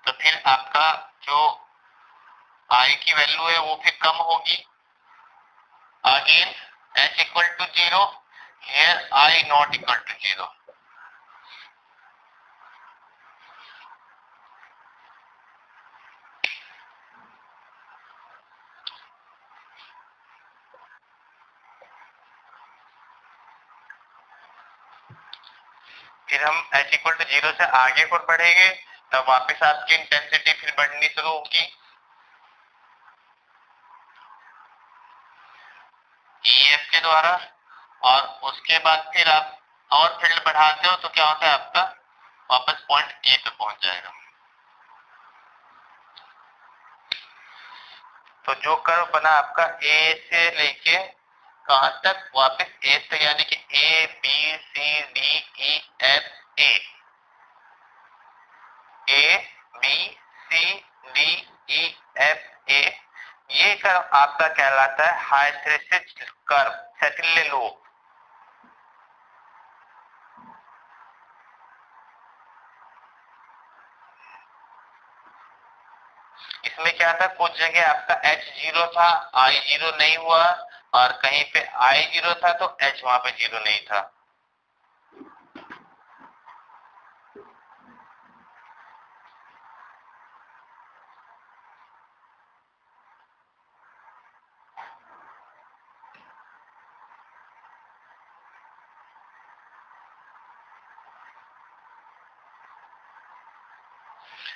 तो फिर आपका जो I की वैल्यू है वो फिर कम होगी। Again H equal to 0, here I not equal to 0। फिर हम H इक्वल टू 0 से आगे को बढ़ेंगे, तब वापस आपकी इंटेंसिटी फिर बढ़नी शुरू होगी EF के द्वारा, और उसके बाद फिर आप और फील्ड बढ़ाते हो तो क्या होता है, आपका वापस पॉइंट A पे पहुंच जाएगा। तो जो कर्व बना आपका A से लेके कहां तक, वापस A तक, यानी कि A B C D E F A, A B C D E F A, ये कर्व आपका कहलाता है हाइस्थेरेसिस कर्व, सेटिल्ले लूप। इसमें क्या था, कुछ जगह आपका H 0 था, I 0 नहीं हुआ, और कहीं पे I 0 था तो H वहां पे 0 नहीं था।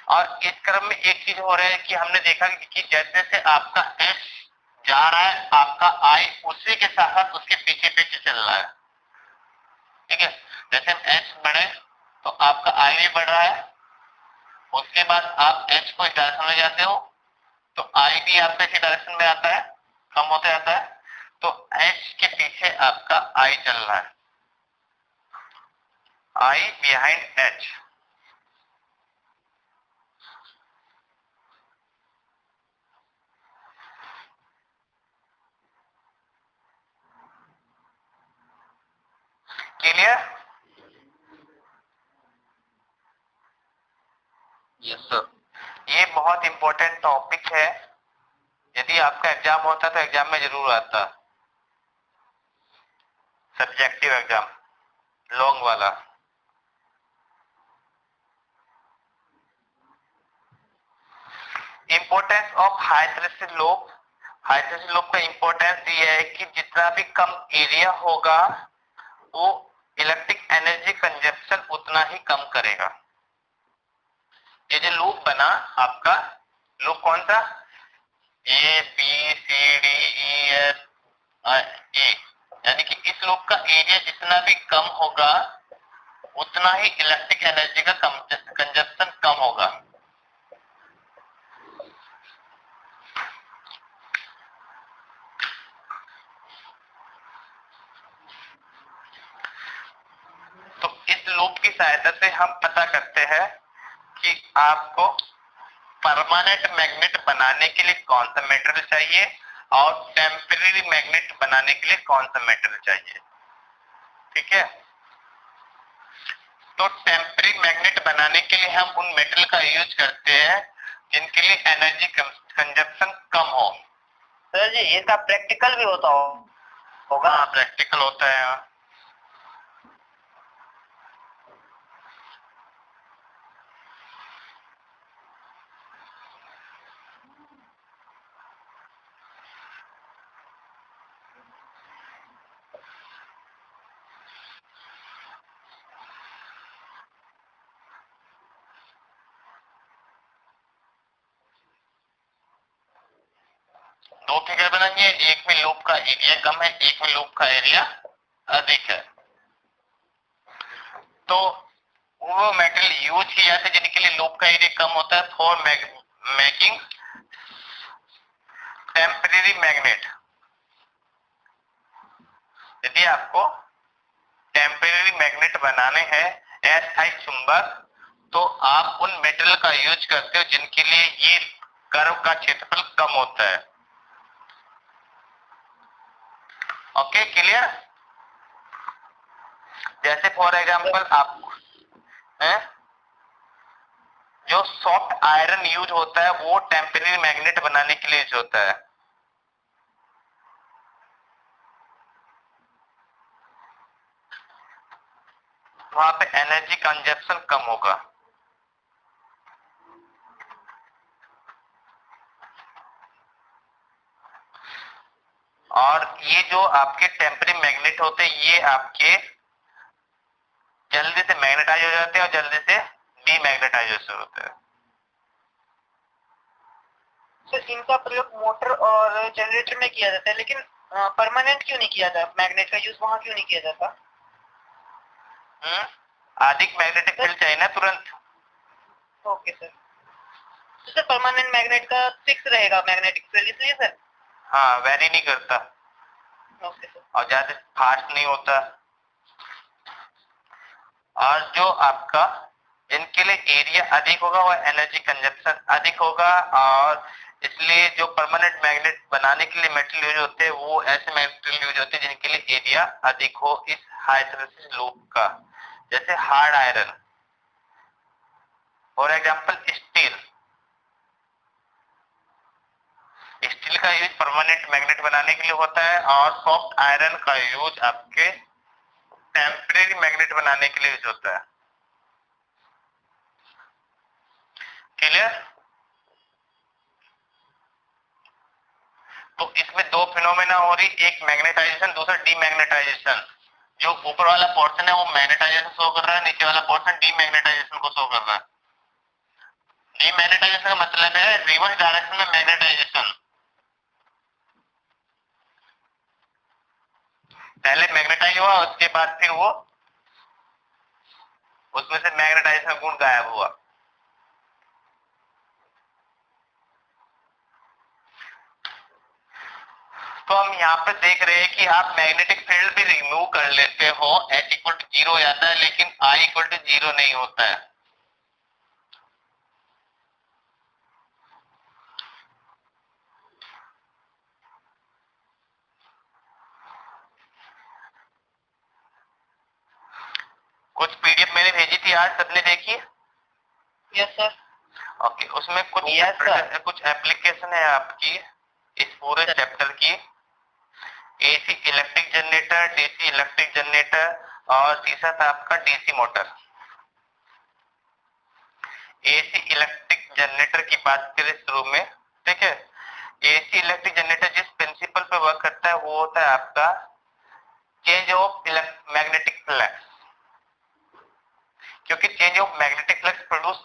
और इस क्रम में एक चीज हो रहा है कि हमने देखा कि जैसे जैसे आपका H जा रहा है, आपका I उसी के साथ साथ उसके पीछे पीछे चल रहा है, ठीक है। जैसे हम H बढ़े तो आपका I भी बढ़ रहा है, उसके बाद आप H को इस डायरेक्शन में जाते हो तो I भी आपका इसी डायरेक्शन में आता है, कम होते आता है, तो H के पीछे आपका I चल रहा है, I behind H। Clear? Yes sir. ये बहुत इंपॉर्टेंट टॉपिक है, यदि आपका एग्जाम होता तो एग्जाम में जरूर आता, सब्जेक्टिव एग्जाम लॉन्ग वाला। Importance of hysteresis loop. Hysteresis loop का इंपॉर्टेंस ये है कि जितना भी कम एरिया होगा वो इलेक्ट्रिक एनर्जी कंजप्शन उतना ही कम करेगा। ये जो लूप बना आपका, लूप कौन सा, A B C D E F A, यानी कि इस लूप का एरिया जितना भी कम होगा उतना ही इलेक्ट्रिक एनर्जी का कंजप्शन कम होगा। तो इस लूप की सहायता से हम पता करते हैं कि आपको परमानेंट मैग्नेट बनाने के लिए कौन सा मेटेरियल चाहिए और टेम्परेरी मैग्नेट बनाने के लिए कौन सा मेटेरियल चाहिए, ठीक है। तो टेम्परेरी मैग्नेट बनाने के लिए हम उन मेटल का यूज करते हैं जिनके लिए एनर्जी कंजप्शन कम हो। सर जी इसका प्रैक्टिकल भी होगा। हाँ प्रैक्टिकल होता है यहाँ। दो फिगर बनेंगे, एक में लूप का एरिया कम है, एक में लूप का एरिया अधिक है। तो वो मेटेरियल यूज किए जाते हैं जिनके लिए लूप का एरिया कम होता है फॉर मेकिंग टेम्परेरी मैग्नेट। यदि आपको टेम्परेरी मैग्नेट बनाने हैं अस्थायी चुंबक, तो आप उन मेटल का यूज करते हो जिनके लिए ये कर्व का क्षेत्रफल कम होता है। Okay clear? जैसे फॉर एग्जांपल आप जो सॉफ्ट आयरन यूज होता है वो टेम्परेरी मैग्नेट बनाने के लिए यूज होता है। वहां पे एनर्जी कंजप्शन कम होगा। और ये जो आपके टेम्परेरी मैग्नेट होते हैं ये आपके जल्दी से मैग्नेटाइज हो जाते हैं और जल्दी से डीमैग्नेटाइजेशन होता है। सर इनका प्रयोग मोटर और जनरेटर में किया जाता है, लेकिन परमानेंट क्यों नहीं किया जाता? मैग्नेट का यूज वहां क्यों नहीं किया जाता? अधिक मैग्नेटिक फील्ड चाहिए ना तुरंत। Okay sir. तो सर परमानेंट मैग्नेट का फिक्स रहेगा मैग्नेटिक फील्ड, इसलिए सर। हाँ वेरी नहीं करता ओके सर। और ज्यादा फास्ट नहीं होता। और जो आपका जिनके लिए एरिया अधिक होगा वो एनर्जी कंजप्शन अधिक होगा, और इसलिए जो परमानेंट मैग्नेट बनाने के लिए मेटेरियल यूज होते हैं वो ऐसे मेटेरियल यूज होते हैं जिनके लिए एरिया अधिक हो इस हाइड्रोसिस लूप का। जैसे hard iron, for example steel. Steel का यूज परमानेंट मैग्नेट बनाने के लिए होता है और सॉफ्ट आयरन का यूज आपके टेम्परेरी मैग्नेट बनाने के लिए यूज होता है। क्लियर? तो इसमें दो फिनोमेना हो रही, एक मैग्नेटाइजेशन दूसरा डीमैग्नेटाइजेशन। जो ऊपर वाला पोर्शन है वो मैग्नेटाइजेशन शो कर रहा है, नीचे वाला पोर्शन डीमैग्नेटाइजेशन को शो कर रहा है। डीमैग्नेटाइजेशन का मतलब है रिवर्स डायरेक्शन में मैग्नेटाइजेशन। पहले मैग्नेटाइज हुआ उसके बाद फिर वो उसमें से मैग्नेटाइजेशन गुण गायब हुआ। तो हम यहाँ पे देख रहे हैं कि आप मैग्नेटिक फील्ड भी रिमूव कर लेते हो, H इक्वल टू 0 हो जाता है, लेकिन I इक्वल टू 0 नहीं होता है। कुछ पीडीएफ मैंने भेजी थी आज, सबने देखी? Yes sir. ओके उसमें कुछ कुछ एप्लीकेशन है आपकी इस पूरे चैप्टर की। AC electric generator, DC electric generator और तीसरा था आपका DC motor. AC electric generator की बात करें शुरू में, ठीक है। एसी इलेक्ट्रिक जनरेटर जिस प्रिंसिपल पे वर्क करता है वो होता है आपका चेंज ऑफ मैग्नेटिक फ्लक्स। क्योंकि change of magnetic flux produce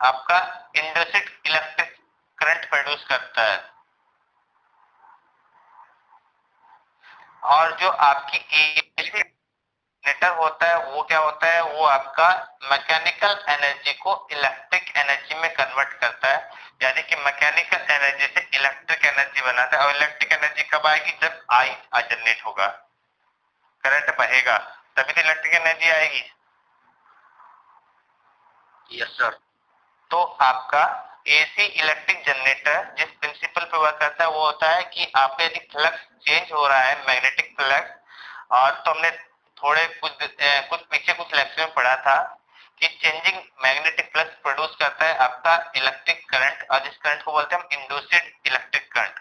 आपका इंडक्टेड इलेक्ट्रिक करंट प्रोड्यूस करता है। और जो आपकी एसी जनरेटर होता है वो क्या होता है, वो आपका मैकेनिकल एनर्जी को इलेक्ट्रिक एनर्जी में कन्वर्ट करता है। यानी कि मैकेनिकल एनर्जी से इलेक्ट्रिक एनर्जी बनाता है। और इलेक्ट्रिक एनर्जी कब आएगी? जब आई जनरेट होगा, करंट बहेगा, तभी तो इलेक्ट्रिक एनर्जी आएगी। Yes sir. तो आपका एसी इलेक्ट्रिक जनरेटर जिस प्रिंसिपल पे वर्क करता है वो होता है कि आपका यदि फ्लक्स चेंज हो रहा है मैग्नेटिक फ्लक्स, और तो हमने थोड़े कुछ पीछे कुछ लेक्चर में पढ़ा था कि चेंजिंग मैग्नेटिक फ्लक्स प्रोड्यूस करता है आपका इलेक्ट्रिक करंट, और जिस करंट को बोलते हैं हम induced electric current.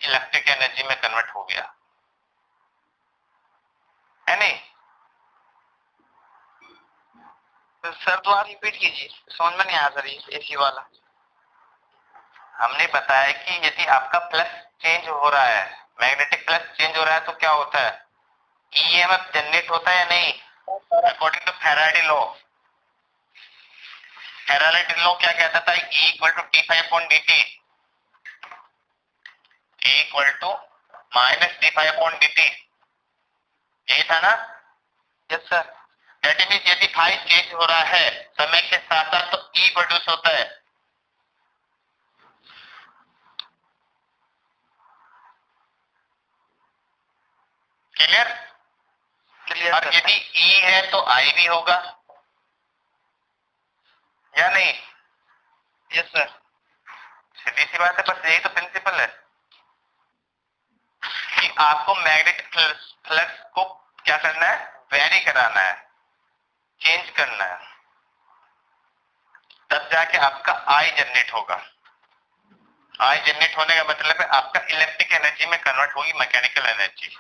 Electric energy में कन्वर्ट हो गया, है नहीं? तो सर दोबारा रिपीट कीजिए, समझ में नहीं आया सर ये एसी वाला। हमने बताया कि यदि आपका प्लस चेंज हो रहा है, मैग्नेटिक प्लस चेंज हो रहा है तो क्या होता है, ईएमएफ जनरेट होता है या नहीं? According to Faraday law, Faraday law क्या कहता था, E equal to d∅dt, E equal to minus d∅dt, यही था ना? Yes sir. दैट मीन्स यदि फाई चेंज हो रहा है समय के साथ साथ तो E प्रोड्यूस होता है। क्लियर? क्लियर और सर। यदि E है तो I भी होगा या नहीं? Yes sir. सीधी सी बात है, बस यही तो प्रिंसिपल है कि आपको मैग्नेटिक फ्लक्स को क्या करना है, वेरी कराना है, चेंज करना है, तब जाके आपका आई जनरेट होगा। आई जनरेट होने का मतलब है आपका इलेक्ट्रिक एनर्जी में कन्वर्ट होगी मैकेनिकल एनर्जी।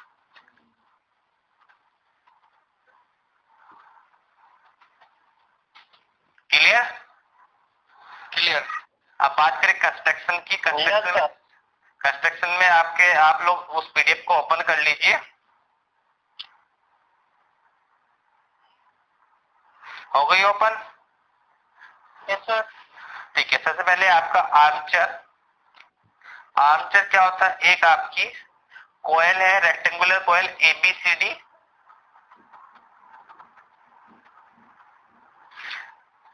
क्लियर? क्लियर। अब बात करें कंस्ट्रक्शन की। कंस्ट्रक्शन में आप लोग उस पीडीएफ को ओपन कर लीजिए, हो गई ओपन? Yes sir. ठीक है, सबसे पहले आपका आर्मचेयर। आर्मचेयर क्या होता है, एक आपकी कोयल है, रेक्टेंगुलर कोयल ABCD,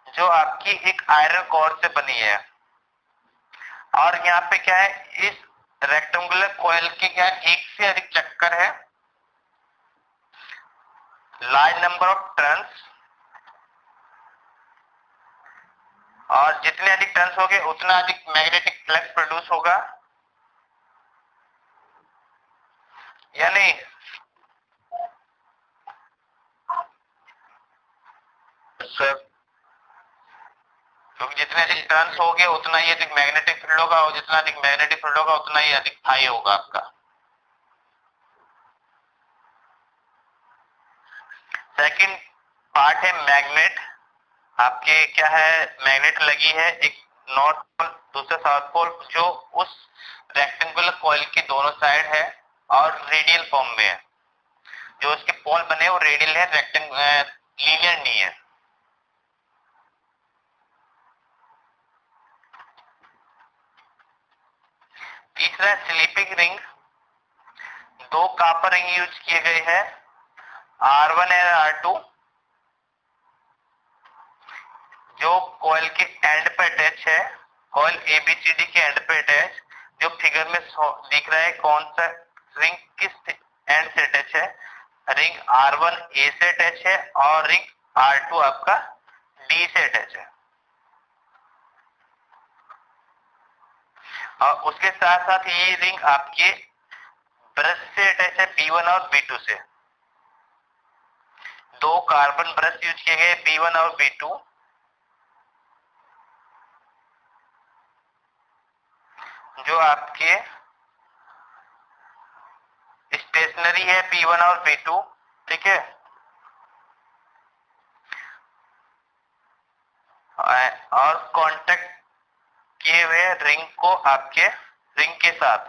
जो आपकी एक आयरन कोर से बनी है, और यहाँ पे क्या है, इस रेक्टेंगुलर कोयल के क्या है, एक से अधिक चक्कर है, लार्ज नंबर ऑफ टर्न्स, और जितने अधिक टर्न्स होंगे उतना अधिक मैग्नेटिक फ्लक्स प्रोड्यूस होगा या नहीं? सर। क्योंकि जितने अधिक टर्न्स होंगे उतना ही अधिक मैग्नेटिक फील्ड होगा, और जितना अधिक मैग्नेटिक फील्ड होगा उतना ही अधिक हाई होगा आपका। सेकंड पार्ट है मैग्नेट। आपके क्या है, मैग्नेट लगी है, एक नॉर्थ पोल दूसरा साउथ पोल, जो उस रेक्टेंगुलर कॉइल के दोनों साइड है और रेडियल फॉर्म में है। जो उसके पोल बने वो रेडियल है, लीनियर नहीं है। तीसरा स्लीपिंग रिंग। दो कॉपर रिंग यूज किए गए हैं, R1 और R2, जो कॉइल के एंड पे अटैच है, कॉइल ABCD के एंड पे अटैच, जो फिगर में दिख रहा है कौन सा रिंग किस एंड से अटैच है। रिंग R1 A से अटैच है और रिंग R2 आपका D से अटैच है। और उसके साथ साथ ये रिंग आपके ब्रश से अटैच है, B1 और B2 से। दो कार्बन ब्रश यूज किए गए, B1 और B2, जो आपके स्टेशनरी है, P1 और P2, ठीक है। और कांटेक्ट किए हुए रिंग को आपके रिंग के साथ,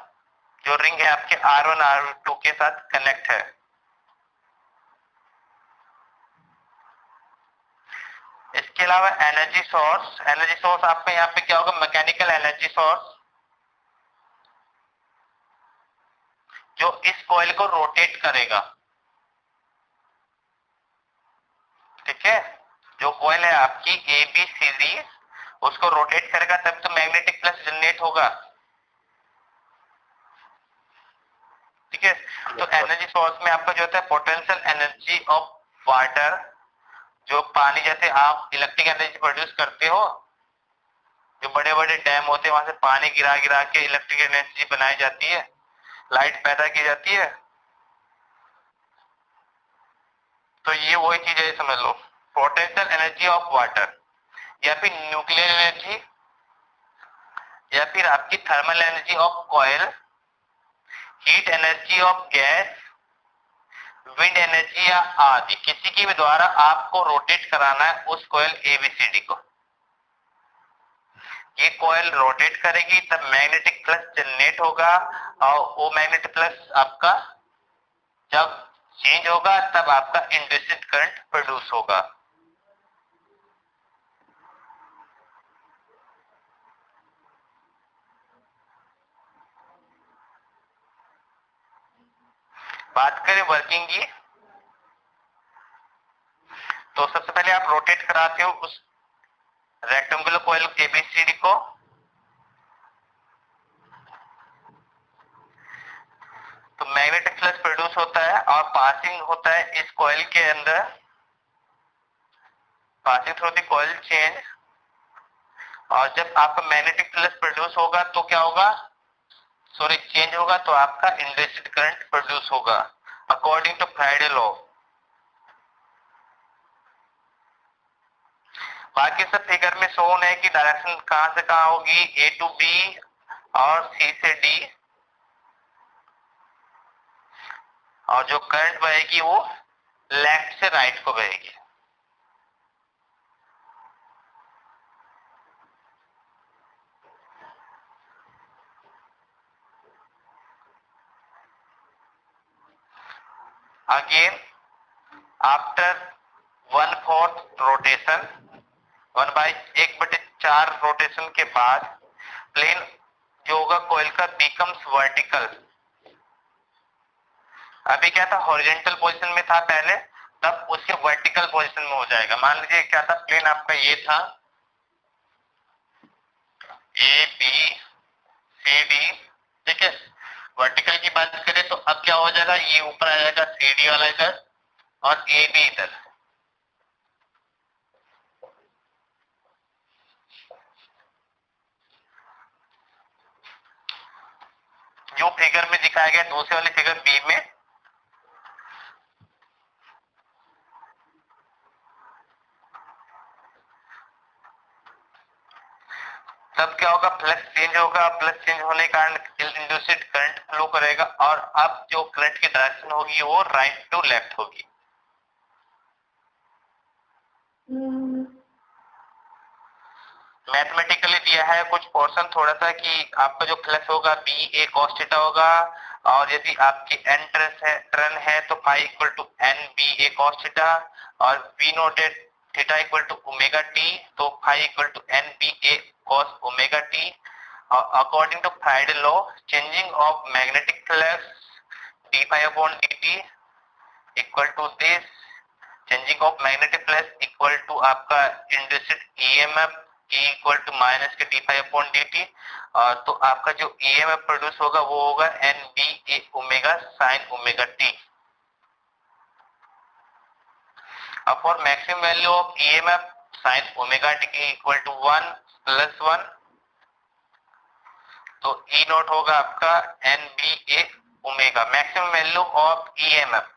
जो रिंग है आपके R1 R2 के साथ कनेक्ट है। इसके अलावा एनर्जी सोर्स आपका यहाँ पे क्या होगा, मैकेनिकल एनर्जी सोर्स, जो इस कॉइल को रोटेट करेगा, ठीक है। जो कॉइल है आपकी ABCD, उसको रोटेट करेगा तब तो मैग्नेटिक फ्लक्स जनरेट होगा, ठीक है। तो एनर्जी सोर्स में आपका जो होता है पोटेंशियल एनर्जी ऑफ वाटर, जो पानी जैसे आप इलेक्ट्रिक एनर्जी प्रोड्यूस करते हो, जो बड़े बड़े डैम होते हैं वहां से पानी गिरा गिरा के इलेक्ट्रिक एनर्जी बनाई जाती है, लाइट पैदा की जाती है। तो ये वही चीज है, समझ लो, पोटेंशियल एनर्जी ऑफ वाटर, या फिर न्यूक्लियर एनर्जी, या फिर आपकी thermal energy of coil, heat energy of gas, wind energy या आदि किसी के भी द्वारा आपको रोटेट कराना है उस कॉइल एबीसीडी को। ये कॉइल रोटेट करेगी तब मैग्नेटिक फ्लक्स जनरेट होगा, और वो मैग्नेटिक फ्लक्स आपका जब चेंज होगा तब आपका इंड्यूस्ड करंट प्रोड्यूस होगा। बात करें वर्किंग की, तो सबसे पहले आप रोटेट कराते हो उस रेक्टेंगुलर कॉइल एबीसीडी को, तो मैग्नेटिक फ्लक्स प्रोड्यूस होता है और पासिंग होता है इस कॉइल के अंदर, passing through the coil change. और जब आपका मैग्नेटिक फ्लक्स प्रोड्यूस होगा तो क्या होगा, सॉरी चेंज होगा, तो आपका इंड्यूस्ड करंट प्रोड्यूस होगा अकॉर्डिंग टू फैराडे लॉ। बाकी सब फिगर में शोन है कि डायरेक्शन कहां से कहां होगी, ए टू बी और सी से डी, और जो करंट बहेगी वो लेफ्ट से राइट को बहेगी। अगेन आफ्टर 1/4 रोटेशन, 1/4 रोटेशन के बाद प्लेन जो होगा कॉइल का बिकम्स वर्टिकल। अभी क्या था, हॉरिजॉन्टल पोजीशन में था पहले, तब उसके वर्टिकल पोजीशन में हो जाएगा। मान लीजिए क्या था, प्लेन आपका ये था ए बी सी डी, ठीक है। वर्टिकल की बात करें तो अब क्या हो जाएगा, ये ऊपर आ जाएगा सी डी वाला इधर और ए बी इधर। जो फिगर में दिखाया गया दूसरे वाले फिगर बी में, तब क्या होगा, फ्लक्स चेंज होगा, फ्लक्स चेंज होने के कारण इंड्यूस्ड करंट फ्लो करेगा, और अब जो करंट की डायरेक्शन होगी वो राइट टू लेफ्ट होगी। मैथमेटिकली दिया है कुछ पोर्शन थोड़ा सा कि आपका जो फ्लक्स होगा बी ए कॉस थीटा होगा, और यदि आपकी एन टर्न है तो phi equal to N B A cos theta, और B noted theta equal to omega t, तो phi equal to N B A cos omega t. According to Faraday law, changing of magnetic flux d phi upon d t equal to this, changing of magnetic flux equal to आपका induced EMF E equal to minus K d phi upon d t, तो आपका जो ईएमएफ प्रोड्यूस होगा वो होगा N B A omega sine omega T. अब for maximum value of EMF sine omega T equal to 1 plus 1, तो ई नॉट होगा आपका N B A omega, maximum value of EMF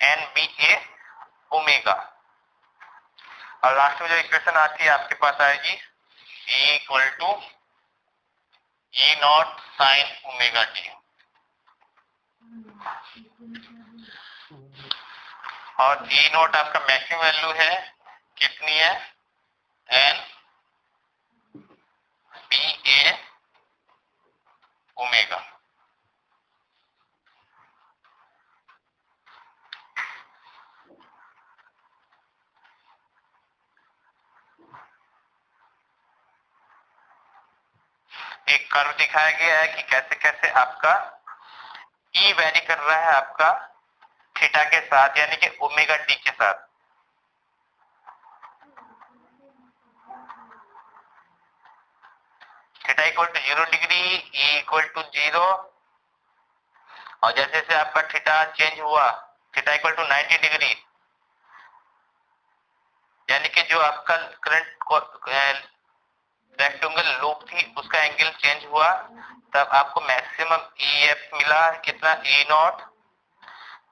N B A omega. और लास्ट में जो इक्वेशन आती है आपके पास आएगी E equal to E not sine omega T, और ई नॉट आपका मैक्सिमम वैल्यू है कितनी है, एन बी ए ओमेगा। एक कर्व दिखाया गया है कि कैसे कैसे आपका ई वेरी कर रहा है आपका थीटा के साथ, यानी कि ओमेगा टी के साथ। Theta equal to 0 degree, E equal to 0, और जैसे जैसे आपका थीटा चेंज हुआ, थीटा इक्वल टू 90 डिग्री, यानी कि जो आपका करंट रेक्टेंगल लूप थी उसका एंगल चेंज हुआ, तब आपको मैक्सिमम ईएफ मिला कितना, ई नॉट।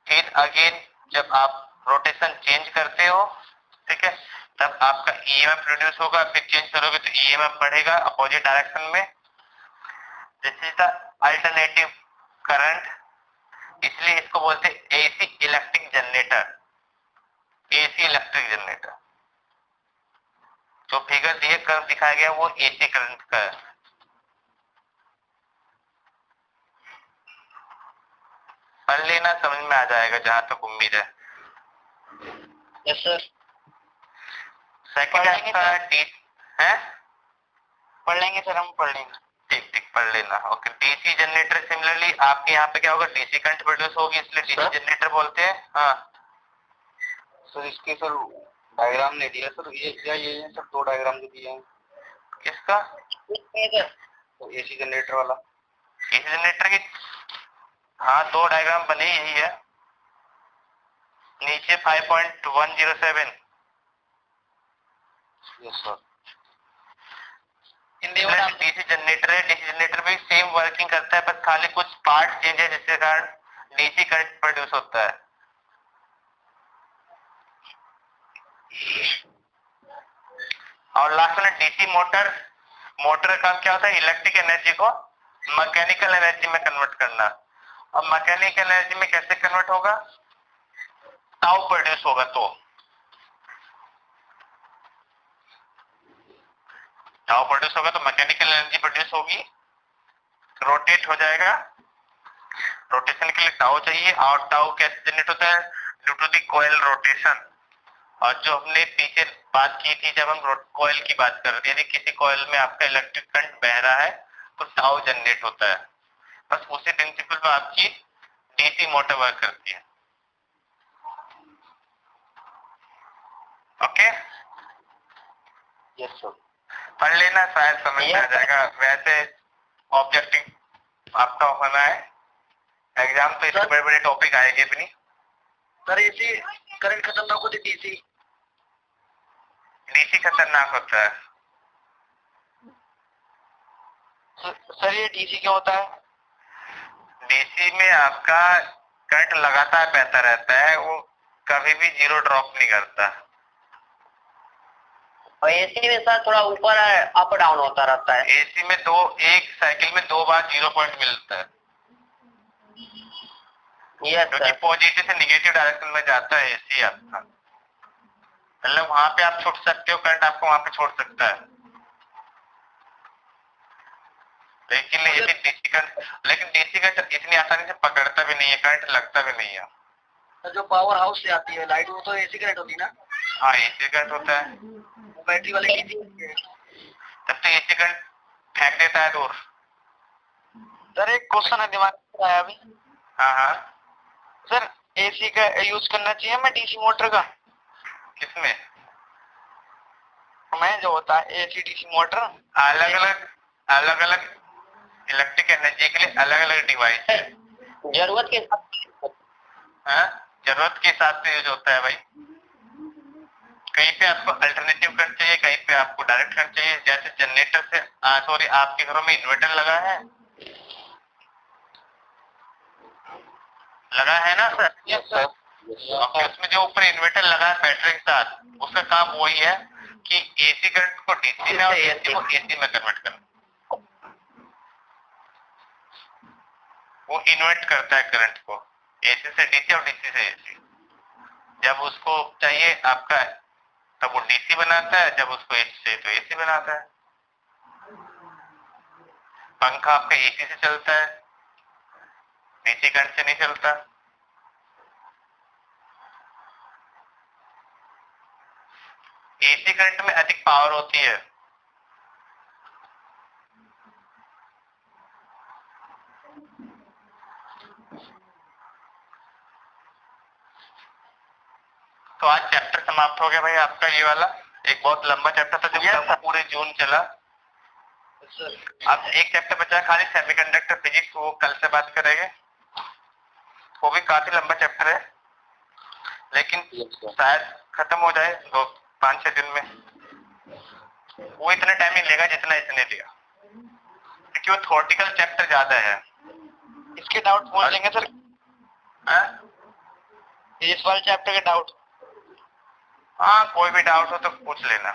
फिर अगेन जब आप रोटेशन चेंज करते हो, ठीक है, तब आपका ईएमएफ प्रोड्यूस होगा, फिर चेंज करोगे तो ईएमएफ बढ़ेगा अपोजिट डायरेक्शन में। This is the alternative current इसलिए इसको बोलते हैं AC electric generator. AC electric generator जो फिगर दिए कर्व दिखाया गया वो एसी करंट का है। पढ़ लेना, समझ में आ जाएगा जहां तक उम्मीद है। Yes sir. सेकंड आपका डी है, पढ़ लेंगे सर, हम पढ़ लेंगे। ठीक ठीक पढ़ लेना। ओके, डीसी जनरेटर सिमिलरली आपके यहाँ पे क्या होगा, डीसी करंट प्रोड्यूस होगी, इसलिए डीसी जनरेटर बोलते हैं। हाँ सर इसके सर डायग्राम नहीं दिया सर, ये है सर, 2 डायग्राम जो दिए हैं। किसका? तो एसी जनरेटर वाला। एसी जनरेटर की हाँ 2 डायग्राम बने, यही है नीचे 5.107। Yes sir. डीसी जनरेटर है, डीसी जनरेटर भी सेम वर्किंग करता है, बस खाली कुछ पार्ट चेंज है जिसके कारण डीसी करंट प्रोड्यूस होता है। और लास्ट में डीसी मोटर। मोटर का काम क्या होता है, इलेक्ट्रिक एनर्जी को मैकेनिकल एनर्जी में कन्वर्ट करना। और मैकेनिकल एनर्जी में कैसे कन्वर्ट होगा, टाउ प्रोड्यूस होगा तो टाउ प्रोड्यूस होगा तो मैकेनिकल एनर्जी प्रोड्यूस होगी, रोटेट हो जाएगा। रोटेशन के लिए टाउ चाहिए, और टाउ कैसे जनरेट होता है, due to the coil rotation. और जो हमने पीछे बात की थी जब हम कॉइल की बात कर रहे थे, यदि किसी कॉइल में आपका इलेक्ट्रिक करंट बह रहा है तो टाउ जनरेट होता है। बस उसी प्रिंसिपल पे आपकी डीसी मोटर वर्क करती है। Okay yes sir. पढ़ लेना, शायद समझ में आ जाएगा। वैसे ऑब्जेक्टिव आपका होना है, एग्जाम तो इससे बड़े बड़े टॉपिक आएंगे भी नहीं। सर एसी करंट खतरनाक होती, डीसी डीसी खतरनाक होता है। सर ये डीसी क्या होता है? डीसी में आपका करंट लगातार बहता रहता है, वो कभी भी जीरो ड्रॉप नहीं करता। और एसी में सर थोड़ा ऊपर अप डाउन होता रहता है। एसी में एक साइकिल में 2 बार 0 पॉइंट मिलता है, क्योंकि पॉजिटिव से निगेटिव डायरेक्शन में जाता है एसी आपका। मतलब वहां पे आप छोड़ सकते हो, करंट आपको वहां पे छोड़ सकता है। लेकिन डीसी करंट इतनी आसानी से पकड़ता भी नहीं है, करंट लगता भी नहीं है। जो पावर हाउस से आती है लाइट, वो तो एसी करंट होती है ना? हाँ एसी करंट होता है, वो बैटरी वाले डीसी। तब तो एसी करंट फेंक देता है दूर। सर एक क्वेश्चन है दिमाग में आया अभी। हाँ हाँ सर एसी का यूज करना चाहिए मैं डीसी मोटर का? किसमें? मैं जो होता है एसी डीसी मोटर अलग अलग इलेक्ट्रिक एनर्जी के लिए अलग अलग डिवाइस है, जरूरत के हिसाब। हाँ जरूरत के हिसाब से यूज होता है भाई। कहीं पे आपको अल्टरनेटिव करंट चाहिए, कहीं पे आपको डायरेक्ट करंट चाहिए। जैसे जनरेटर से सॉरी आपके घरों में इन्वर्टर लगा है ना सर? Yes sir. ओके, उसमें जो ऊपर इन्वर्टर लगा है बैटरी के साथ, उसका काम वही है कि एसी करंट को डीसी में और एसी को एसी में कन्वर्ट करना। वो इन्वर्ट करता है करंट को, एसी से डीसी और डीसी से एसी। जब उसको चाहिए आपका तब वो डीसी बनाता है, जब उसको एसी चाहिए तो एसी बनाता है। पंखा आपका एसी से चलता है, डीसी करंट से नहीं चलता। एसी करंट में अधिक पावर होती है, तो आज चैप्टर समाप्त हो गया भाई आपका ये वाला। एक बहुत लंबा चैप्टर था जो पूरे जून चला। अब एक चैप्टर बचा है खाली, सेमीकंडक्टर फिजिक्स, वो कल से बात करेंगे। वो भी काफी लंबा चैप्टर है, लेकिन शायद खत्म हो जाए 5-6 दिन में। वो इतना टाइम नहीं लेगा जितना इसने लिया, क्योंकि वो थ्योरेटिकल चैप्टर ज्यादा है। इसके डाउट पूछ लेंगे सर? इस वाले चैप्टर के डाउट? हाँ कोई भी डाउट हो तो पूछ लेना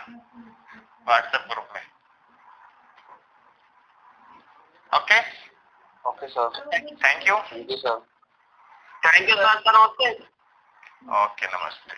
व्हाट्सएप ग्रुप में। Okay okay sir. Thank you. Thank you sir. Thank you sir, नमस्ते। ओके, नमस्ते।